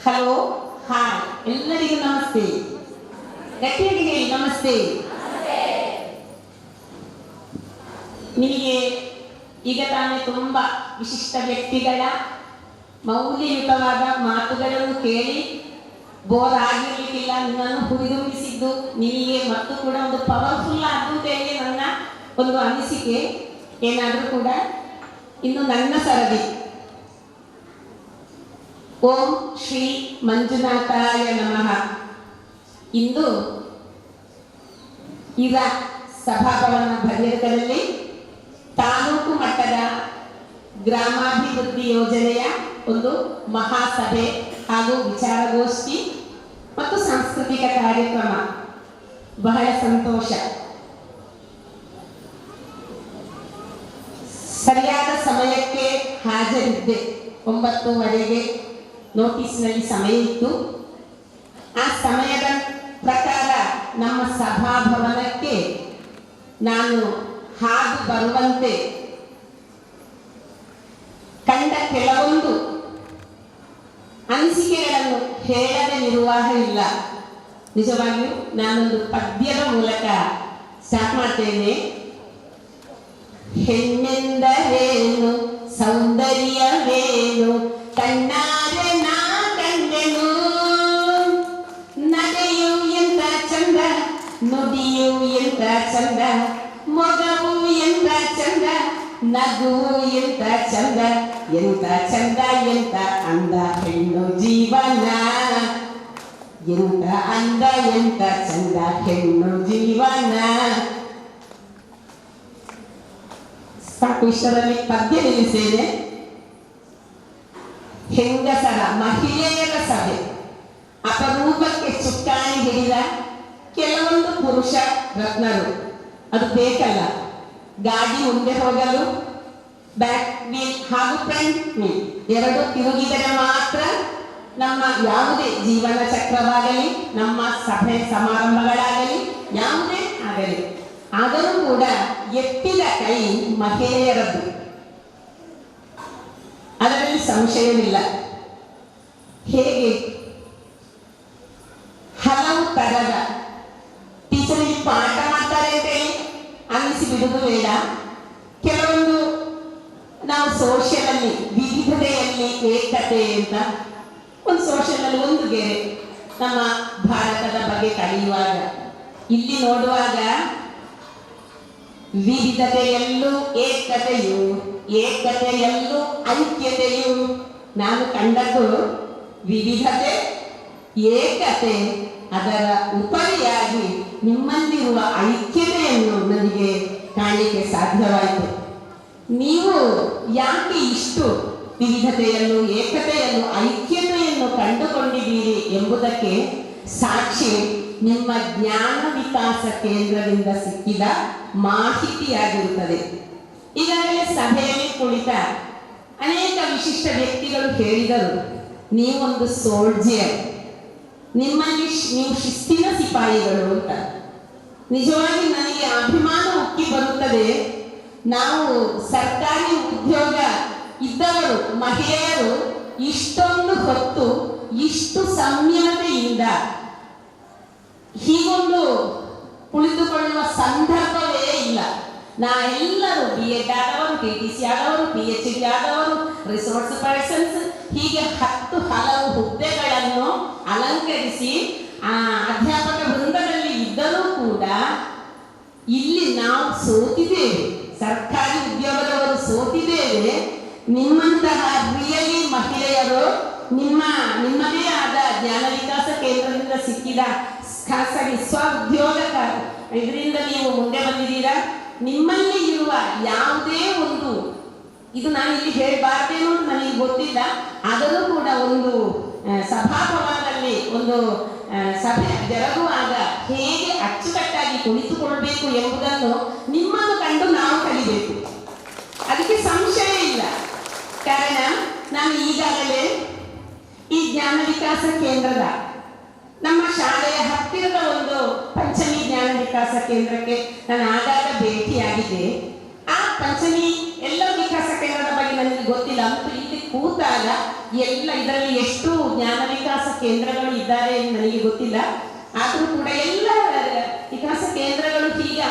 Hello, hi, ಎಲ್ಲರಿಗೂ ನಮಸ್ತೆ. ಗಟ್ಟಿಯಾಗಿ ಹೇಳಿ ನಮಸ್ತೆ. ನಿಮಗೆ ಈಗ ತಾನೇ ತುಂಬ ವಿಶಿಷ್ಟ ವ್ಯಕ್ತಿಗಳ ಮೌಲ್ಯಯುತವಾದ ಮಾತುಗಳನ್ನು ಕೇಳಿ ಬೋರ್ ಆಗಿರ್ಲಿಕ್ಕಿಲ್ಲ. ನಿಮ್ಮನ್ನು ಹುರಿದುಂಬಿಸಿದ್ದು ನಿಮಗೆ ಮತ್ತು ಕೂಡ ಒಂದು ಪವರ್ಫುಲ್ ಆಗುತ್ತೇನೆ ನನ್ನ ಒಂದು ಅನಿಸಿಕೆ. ಏನಾದರೂ ಕೂಡ ಇನ್ನು ನನ್ನ ಸರದಿ ಓಂ ಶ್ರೀ ಮಂಜುನಾಥಾಯ ನಮಃ. ಇಂದು ಈಗ ಸಭಾಭವನ ಭದ್ರಕದಲ್ಲಿ ತಾಲೂಕು ಮಟ್ಟದ ಗ್ರಾಮಾಭಿವೃದ್ಧಿ ಯೋಜನೆಯ ಒಂದು ಮಹಾಸಭೆ ಹಾಗೂ ವಿಚಾರಗೋಷ್ಠಿ ಮತ್ತು ಸಾಂಸ್ಕೃತಿಕ ಕಾರ್ಯಕ್ರಮ. ಬಹಳ ಸಂತೋಷ. ಸರಿಯಾದ ಸಮಯಕ್ಕೆ ಹಾಜರಿದ್ದೆ. 9:30ಗೆ ನೋಟಿಸ್ನಲ್ಲಿ ಸಮಯ ಇತ್ತು. ಆ ಸಮಯದ ಪ್ರಕಾರ ನಮ್ಮ ಸಭಾಭವನಕ್ಕೆ ನಾನು ಹಾದು ಬರುವಂತೆ ಕಂಡ ಕೆಲವೊಂದು ಅನಿಸಿಕೆಗಳನ್ನು ಹೇಳದೆ ನಿರ್ವಾಹ ಇಲ್ಲ. ನಿಜವಾಗಿಯೂ ನಾನೊಂದು ಪದ್ಯದ ಮೂಲಕ ಸ್ಟಾರ್ಟ್ ಮಾಡ್ತೇನೆ. ಹೆಣ್ಣೆಂದರೇನು, ಸೌಂದರ್ಯವೇನು, ಕಣ್ಣಾರೆ ನಾ ಕಂಡೆನು, ನಡೆಯು ಎಂತ ಚಂದ, ನುಡಿಯು ಎಂತ ಚಂದ, ಮೊಗವು ಎಂತ ಚಂದ, ನಗುವು ಎಂತ ಚಂದ, ಎಂತ ಚಂದ ಎಂತ ಅಂದ ಹೆಣ್ಣು ಜೀವನ, ಎಂತ ಅಂದ ಎಂತ ಚಂದ ಹೆಣ್ಣು ಜೀವನ. ಸಾಕು, ಇಷ್ಟರಲ್ಲಿ ಪದ್ಯ ನಿಲ್ಲಿಸಿದೆ. ಹೆಂಗಸರ ಮಹಿಳೆಯರ ಸಭೆ ಅಪರೂಪಕ್ಕೆ ಚುಕ್ಕಾಣಿ ಹಿಡಿದ ಕೆಲವೊಂದು ಪುರುಷ ರತ್ನರು. ಅದು ಬೇಕಲ್ಲ, ಗಾಡಿ ಮುಂದೆ ಹೋಗಲು ಬ್ಯಾಕ್ ವೀಲ್ ಹಾಗೂ ಫ್ರಂಟ್ ವೀಲ್ ಎರಡು ತಿರುಗಿದರೆ ಮಾತ್ರ ನಮ್ಮ ಯಾವುದೇ ಜೀವನ ಚಕ್ರವಾಗಲಿ, ನಮ್ಮ ಸಭೆ ಸಮಾರಂಭಗಳಾಗಲಿ, ಯಾವುದೇ ಆಗಲಿ, ಆದರೂ ಕೂಡ ಎತ್ತಿದ ಕೈ ಮಹಿಳೆಯರದ್ದು, ಅದರಲ್ಲಿ ಸಂಶಯವಿಲ್ಲ. ಹೇಗೆ ಹಲವು ತರದ ಟೀಚರಿಗೆ ಪಾಠ ಮಾಡ್ತಾರೆ ಅಂತೇಳಿ ಅನ್ನಿಸಿ ಬಿಡುವುದು ಬೇಡ. ಕೆಲವೊಂದು ನಾವು ಸೋಷಿಯಲ್ ಅಲ್ಲಿ ವಿವಿಧತೆಯಲ್ಲಿ ಏಕತೆ ಅಂತ ಒಂದು ಸೋಷಿಯಲ್ ಅಲ್ಲಿ ಒಂದು ಗೆರೆ ನಮ್ಮ ಭಾರತದ ಬಗ್ಗೆ ಕಲಿಯುವಾಗ ಇಲ್ಲಿ ನೋಡುವಾಗ ವಿವಿಧತೆಯಲ್ಲೂ ಏಕತೆಯು, ಏಕತೆಯಲ್ಲೂ ಐಕ್ಯತೆಯು. ನಾನು ಕಂಡದ್ದು ವಿವಿಧತೆ, ಏಕತೆ, ಅದರ ಉಪರಿಯಾಗಿ ನಿಮ್ಮಲ್ಲಿರುವ ಐಕ್ಯತೆಯನ್ನು ನನಗೆ ಕಾಣಲಿಕ್ಕೆ ಸಾಧ್ಯವಾಯಿತು. ನೀವು ಯಾಕೆ ಇಷ್ಟು ವಿವಿಧತೆಯನ್ನು, ಏಕತೆಯನ್ನು, ಐಕ್ಯತೆಯನ್ನು ಕಂಡುಕೊಂಡಿದ್ದೀರಿ ಎಂಬುದಕ್ಕೆ ಸಾಕ್ಷಿ ನಿಮ್ಮ ಜ್ಞಾನ ವಿಕಾಸ ಕೇಂದ್ರದಿಂದ ಸಿಕ್ಕಿದ ಮಾಹಿತಿಯಾಗಿರುತ್ತದೆ. ಈಗಾಗಲೇ ಸಭೆಯಲ್ಲಿ ಕುಳಿತ ಅನೇಕ ವಿಶಿಷ್ಟ ವ್ಯಕ್ತಿಗಳು ಹೇಳಿದರು, ನೀವೊಂದು ಸೋಲ್ಜಿಯರ್, ನಿಮ್ಮಲ್ಲಿ ನೀವು ಶಿಸ್ತಿನ ಸಿಪಾಯಿಗಳು ಅಂತ. ನಿಜವಾಗಿ ನನಗೆ ಅಭಿಮಾನ ಉಕ್ಕಿ ಬರುತ್ತದೆ. ನಾವು ಸರ್ಕಾರಿ ಉದ್ಯೋಗ ಇದ್ದವರು ಮಹಿಳೆಯರು ಇಷ್ಟೊಂದು ಹೊತ್ತು ಇಷ್ಟು ಸಂಯಮತೆಯಿಂದ ಹೀಗೊಂದು ಕುಳಿತುಕೊಳ್ಳುವ ಸಂದರ್ಭವೇ ಇಲ್ಲ. ಎಲ್ಲರೂ BEd ಆದವರು, TTC ಆದವರು, PhD ಆದವರು, ರಿಸೋರ್ಸ್ ಪರ್ಸನ್ಸ್, ಹೀಗೆ 10 ಹಲವು ಹುದ್ದೆಗಳನ್ನು ಅಲಂಕರಿಸಿ ಅಧ್ಯಾಪಕ ವೃಂದದಲ್ಲಿ ಇದ್ದರೂ ಕೂಡ ಇಲ್ಲಿ ನಾವು ಸೋತಿದ್ದೇವೆ. ಸರ್ಕಾರಿ ಉದ್ಯೋಗದವರು ಸೋತಿದ್ದೇವೆ. ನಿಮ್ಮಂತಹ ರಿಯಲಿ ಮಹಿಳೆಯರು ನಿಮ್ಮದೇ ಆದ ಜ್ಞಾನ ವಿಕಾಸ ಕೇಂದ್ರದಿಂದ ಸಿಕ್ಕಿದ ಖಾಸಗಿ ಸ್ವಉದ್ಯೋಗ ಇದರಿಂದ ನೀವು ಮುಂದೆ ಬಂದಿದ್ದೀರಾ. ನಿಮ್ಮಲ್ಲಿ ಇರುವ ಯಾವುದೇ ಒಂದು, ಇದು ನಾನು ಇಲ್ಲಿ ಹೇಳಬಾರ್ದೇನೋ ನನಗೆ ಗೊತ್ತಿಲ್ಲ, ಆದರೂ ಕೂಡ ಒಂದು ಸಭಾಭವನದಲ್ಲಿ ಒಂದು ಸಭೆ ಜರುಗುವಾಗ ಹೇಗೆ ಅಚ್ಚುಕಟ್ಟಾಗಿ ಕುಳಿತುಕೊಳ್ಬೇಕು ಎಂಬುದನ್ನು ನಿಮ್ಮನ್ನು ಕಂಡು ನಾವು ಕಲಿಬೇಕು. ಅದಕ್ಕೆ ಸಂಶಯ ಇಲ್ಲ. ಕಾರಣ ನಾನು ಈಗಾಗಲೇ ಈ ಜ್ಞಾನ ವಿಕಾಸ ಕೇಂದ್ರದ ನಮ್ಮ ಶಾಲೆಯ ಹತ್ತಿರದ ಒಂದು ಪಂಚಮಿ ಜ್ಞಾನ ವಿಕಾಸ ಕೇಂದ್ರಕ್ಕೆ ನಾನು ಆಗಾಗ ಭೇಟಿಯಾಗಿದ್ದೆ. ಆ ಪಂಚಮಿ ಎಲ್ಲ ವಿಕಾಸ ಕೇಂದ್ರದ ಬಗ್ಗೆ ನನಗೆ ಗೊತ್ತಿಲ್ಲ, ಅಂತೂ ಇಲ್ಲಿ ಕೂತಾಗ ಎಲ್ಲ ಇದರಲ್ಲಿ ಎಷ್ಟು ಜ್ಞಾನ ವಿಕಾಸ ಕೇಂದ್ರಗಳು ಇದ್ದಾರೆ ಎಂದು ನನಗೆ ಗೊತ್ತಿಲ್ಲ. ಆದರೂ ಕೂಡ ಎಲ್ಲ ವಿಕಾಸ ಕೇಂದ್ರಗಳು ಹೀಗ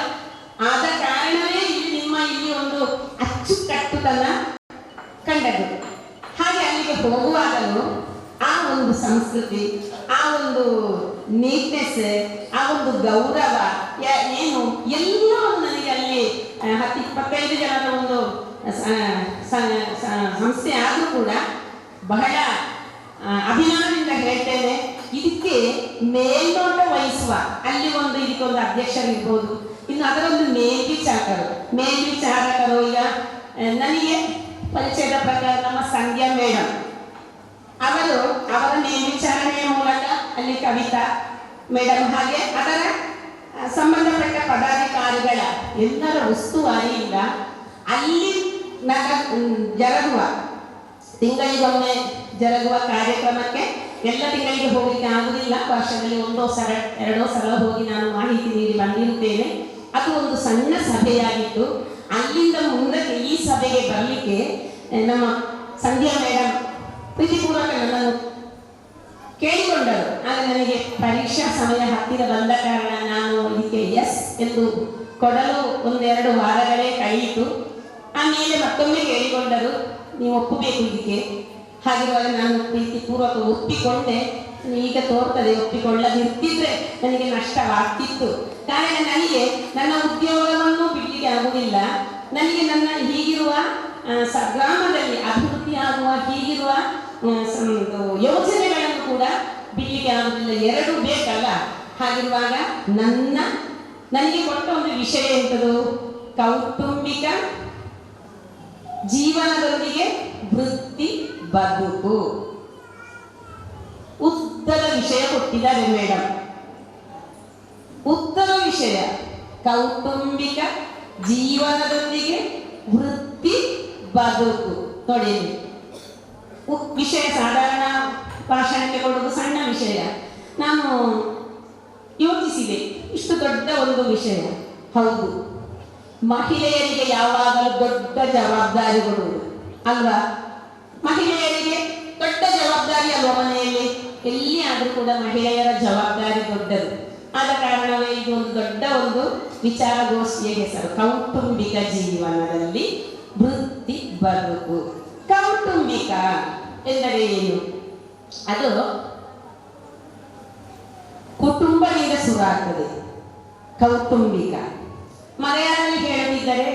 ಆದ ಕಾರಣವೇ ಇಲ್ಲಿ ಒಂದು ಅಚ್ಚುಕಟ್ಟುತನ ಕಂಡದ್ದು. ಹಾಗೆ ಅಲ್ಲಿಗೆ ಹೋಗುವಾಗಲೂ ಆ ಒಂದು ಸಂಸ್ಕೃತಿ, ಆ ಒಂದು ನೀಟ್ನೆಸ್, ಆ ಒಂದು ಗೌರವ ಏನು ಎಲ್ಲವೂ ನನಗೆ ಅಲ್ಲಿ 10-25 ಜನರ ಒಂದು ಸಂಸ್ಥೆ ಆದರೂ ಕೂಡ ಬಹಳ ಅಭಿಮಾನದಿಂದ ಹೇಳ್ತೇನೆ. ಇದಕ್ಕೆ ಮೇಲ್ನೋಟ ವಹಿಸುವ ಅಲ್ಲಿ ಇದಕ್ಕೊಂದು ಅಧ್ಯಕ್ಷರಿರ್ಬೋದು, ಇನ್ನು ಅದರೊಂದು ಮೇಲ್ವಿಚಾರಕರು ಈಗ ನನಗೆ ಪರಿಚಯದ ಪ್ರಕಾರ ನಮ್ಮ ಸಂಧ್ಯಾ ಮೇಡಮ್ ಅವರ ಮೇಲ್ವಿಚಾರಣೆಯ ಮೂಲಕ ಅಲ್ಲಿ ಕವಿತಾ ಮೇಡಮ್ ಹಾಗೆ ಅದರ ಸಂಬಂಧಪಟ್ಟ ಪದಾಧಿಕಾರಿಗಳ ಎಲ್ಲರ ಉಸ್ತುವಾರಿಯಿಂದ ಅಲ್ಲಿ ಜರುಗುವ ತಿಂಗಳಿಗೊಮ್ಮೆ ಜರುಗುವ ಕಾರ್ಯಕ್ರಮಕ್ಕೆ ಎಲ್ಲ ತಿಂಗಳಿಗೆ ಹೋಗಲಿಕ್ಕೆ ಆಗುವುದಿಲ್ಲ. ವರ್ಷದಲ್ಲಿ 1 ಸಲ 2 ಸಲ ಹೋಗಿ ನಾನು ಮಾಹಿತಿ ನೀಡಿ ಬಂದಿರುತ್ತೇನೆ. ಅದು ಒಂದು ಸಣ್ಣ ಸಭೆಯಾಗಿತ್ತು. ಅಲ್ಲಿಂದ ಮುಂದಕ್ಕೆ ಈ ಸಭೆಗೆ ಬರಲಿಕ್ಕೆ ನಮ್ಮ ಸಂಧ್ಯಾ ಮೇಡಮ್ ಪ್ರೀತಿಪೂರ್ವಕ ನನ್ನನ್ನು ಕೇಳಿಕೊಂಡರು. ಆದರೆ ನನಗೆ ಪರೀಕ್ಷಾ ಸಮಯ ಹತ್ತಿರ ಬಂದ ಕಾರಣ ನಾನು ಇದಕ್ಕೆ ಎಸ್ ಎಂದು ಕೊಡಲು 1-2 ವಾರಗಳೇ ಕಳೆಯಿತು. ಆಮೇಲೆ ಮತ್ತೊಮ್ಮೆ ಕೇಳಿಕೊಂಡರು, ನೀವು ಒಪ್ಪಬೇಕು ಇದಕ್ಕೆ. ಹಾಗಿರುವಾಗ ನಾನು ಪ್ರೀತಿಪೂರ್ವಕ ಒಪ್ಪಿಕೊಂಡೆ. ಈಗ ತೋರ್ತದೆ ಒಪ್ಪಿಕೊಳ್ಳದಿರ್ತಿದ್ರೆ ನನಗೆ ನಷ್ಟವಾಗ್ತಿತ್ತು. ಕಾರಣ ನನಗೆ ನನ್ನ ಉದ್ಯೋಗವನ್ನು ಬಿಡಲಿಕ್ಕೆ ಆಗುವುದಿಲ್ಲ. ನನಗೆ ನನ್ನ ಹೀಗಿರುವ ಗ್ರಾಮದಲ್ಲಿ ಅಭಿವೃದ್ಧಿಯಾಗುವ ಹೀಗಿರುವ ಯೋಜನೆಗಳನ್ನು ಕೂಡ ಬಿಡಲಿಕ್ಕೆ ಆಗುವುದಿಲ್ಲ. 2 ಬೇಕಲ್ಲ. ಹಾಗಿರುವಾಗ ನನಗೆ ಕೊಟ್ಟ ಒಂದು ವಿಷಯ ಎಂಥದ್ದು, ಕೌಟುಂಬಿಕ ಜೀವನದೊಂದಿಗೆ ವೃತ್ತಿ ಬದುಕು. ಉದ್ದದ ವಿಷಯ ಕೊಟ್ಟಿದ್ದಾರೆ ಮೇಡಮ್. ಉದ್ದದ ವಿಷಯ ಕೌಟುಂಬಿಕ ಜೀವನದೊಂದಿಗೆ ವೃತ್ತಿ ಬದುಕು. ನೋಡಿ, ವಿಷಯ ಸಾಧಾರಣ ಭಾಷಣಕ್ಕೆ ಕೊಡುವುದು ಸಣ್ಣ ವಿಷಯ. ನಾನು ಯೋಚಿಸಿದೆ, ಇಷ್ಟು ದೊಡ್ಡ ಒಂದು ವಿಷಯ. ಹೌದು, ಮಹಿಳೆಯರಿಗೆ ಯಾವಾಗಲೂ ದೊಡ್ಡ ಜವಾಬ್ದಾರಿ ಕೊಡುವುದು ಅಲ್ವಾ? ಮಹಿಳೆಯರಿಗೆ ದೊಡ್ಡ ಜವಾಬ್ದಾರಿ ಅಲ್ವಾ? ಮನೆಯಲ್ಲಿ ಎಲ್ಲಿ ಆದರೂ ಕೂಡ ಮಹಿಳೆಯರ ಜವಾಬ್ದಾರಿ ದೊಡ್ಡದು. ಆದ ಕಾರಣವೇ ಇದು ಒಂದು ದೊಡ್ಡ ಒಂದು ವಿಚಾರಗೋಷ್ಠಿಯ ಹೆಸರು, ಕೌಟುಂಬಿಕ ಜೀವನದಲ್ಲಿ ವೃತ್ತಿ ಬದುಕು. ಕೌಟುಂಬಿಕ ಎಂದರೆ ಏನು? ಅದು ಕುಟುಂಬದಿಂದ ಶುರುವಾಗ್ತದೆ. ಕೌಟುಂಬಿಕ ಮಲಯಾಳದಲ್ಲಿ ಹೇಳುತ್ತಿದ್ದರೆ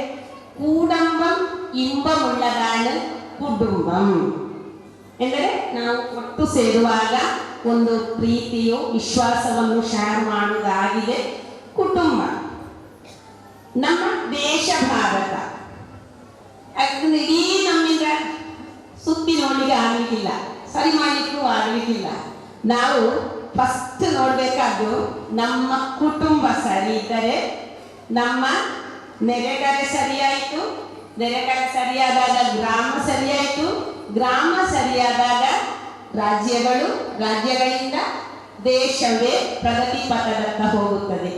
ಕೂಡಂಬಂ ಇಂಬಮುಳ್ಳದಾಳು ಕುಟುಂಬಂ ಎಂದರೆ ನಾವು ಒಟ್ಟು ಸೇರುವಾಗ ಒಂದು ಪ್ರೀತಿಯು ವಿಶ್ವಾಸವನ್ನು ಶೇರ್ ಮಾಡುವುದಾಗಿದೆ ಕುಟುಂಬ. ನಮ್ಮ ದೇಶ ಭಾರತ ಇಡೀ ನಮ್ಮಿಂದ ಸುತ್ತಿ ನೋಡಲಿಕ್ಕೆ ಆಗಲಿಕ್ಕಿಲ್ಲ, ಸರಿ ಮಾಡಲಿಕ್ಕೂ ಆಗಲಿಕ್ಕಿಲ್ಲ. ನಾವು ಫಸ್ಟ್ ನೋಡಬೇಕಾದ್ದು ನಮ್ಮ ಕುಟುಂಬ ಸರಿ ಇದ್ದರೆ ನಮ್ಮ ನೆರೆಕರೆ ಸರಿಯಾಯಿತು, ನೆರೆಕರೆ ಸರಿಯಾದಾಗ ಗ್ರಾಮ ಸರಿಯಾಯಿತು, ಗ್ರಾಮ ಸರಿಯಾದಾಗ ರಾಜ್ಯಗಳು, ರಾಜ್ಯಗಳಿಂದ ದೇಶವೇ ಪ್ರಗತಿ ಪಥದತ್ತ ಹೋಗುತ್ತದೆ.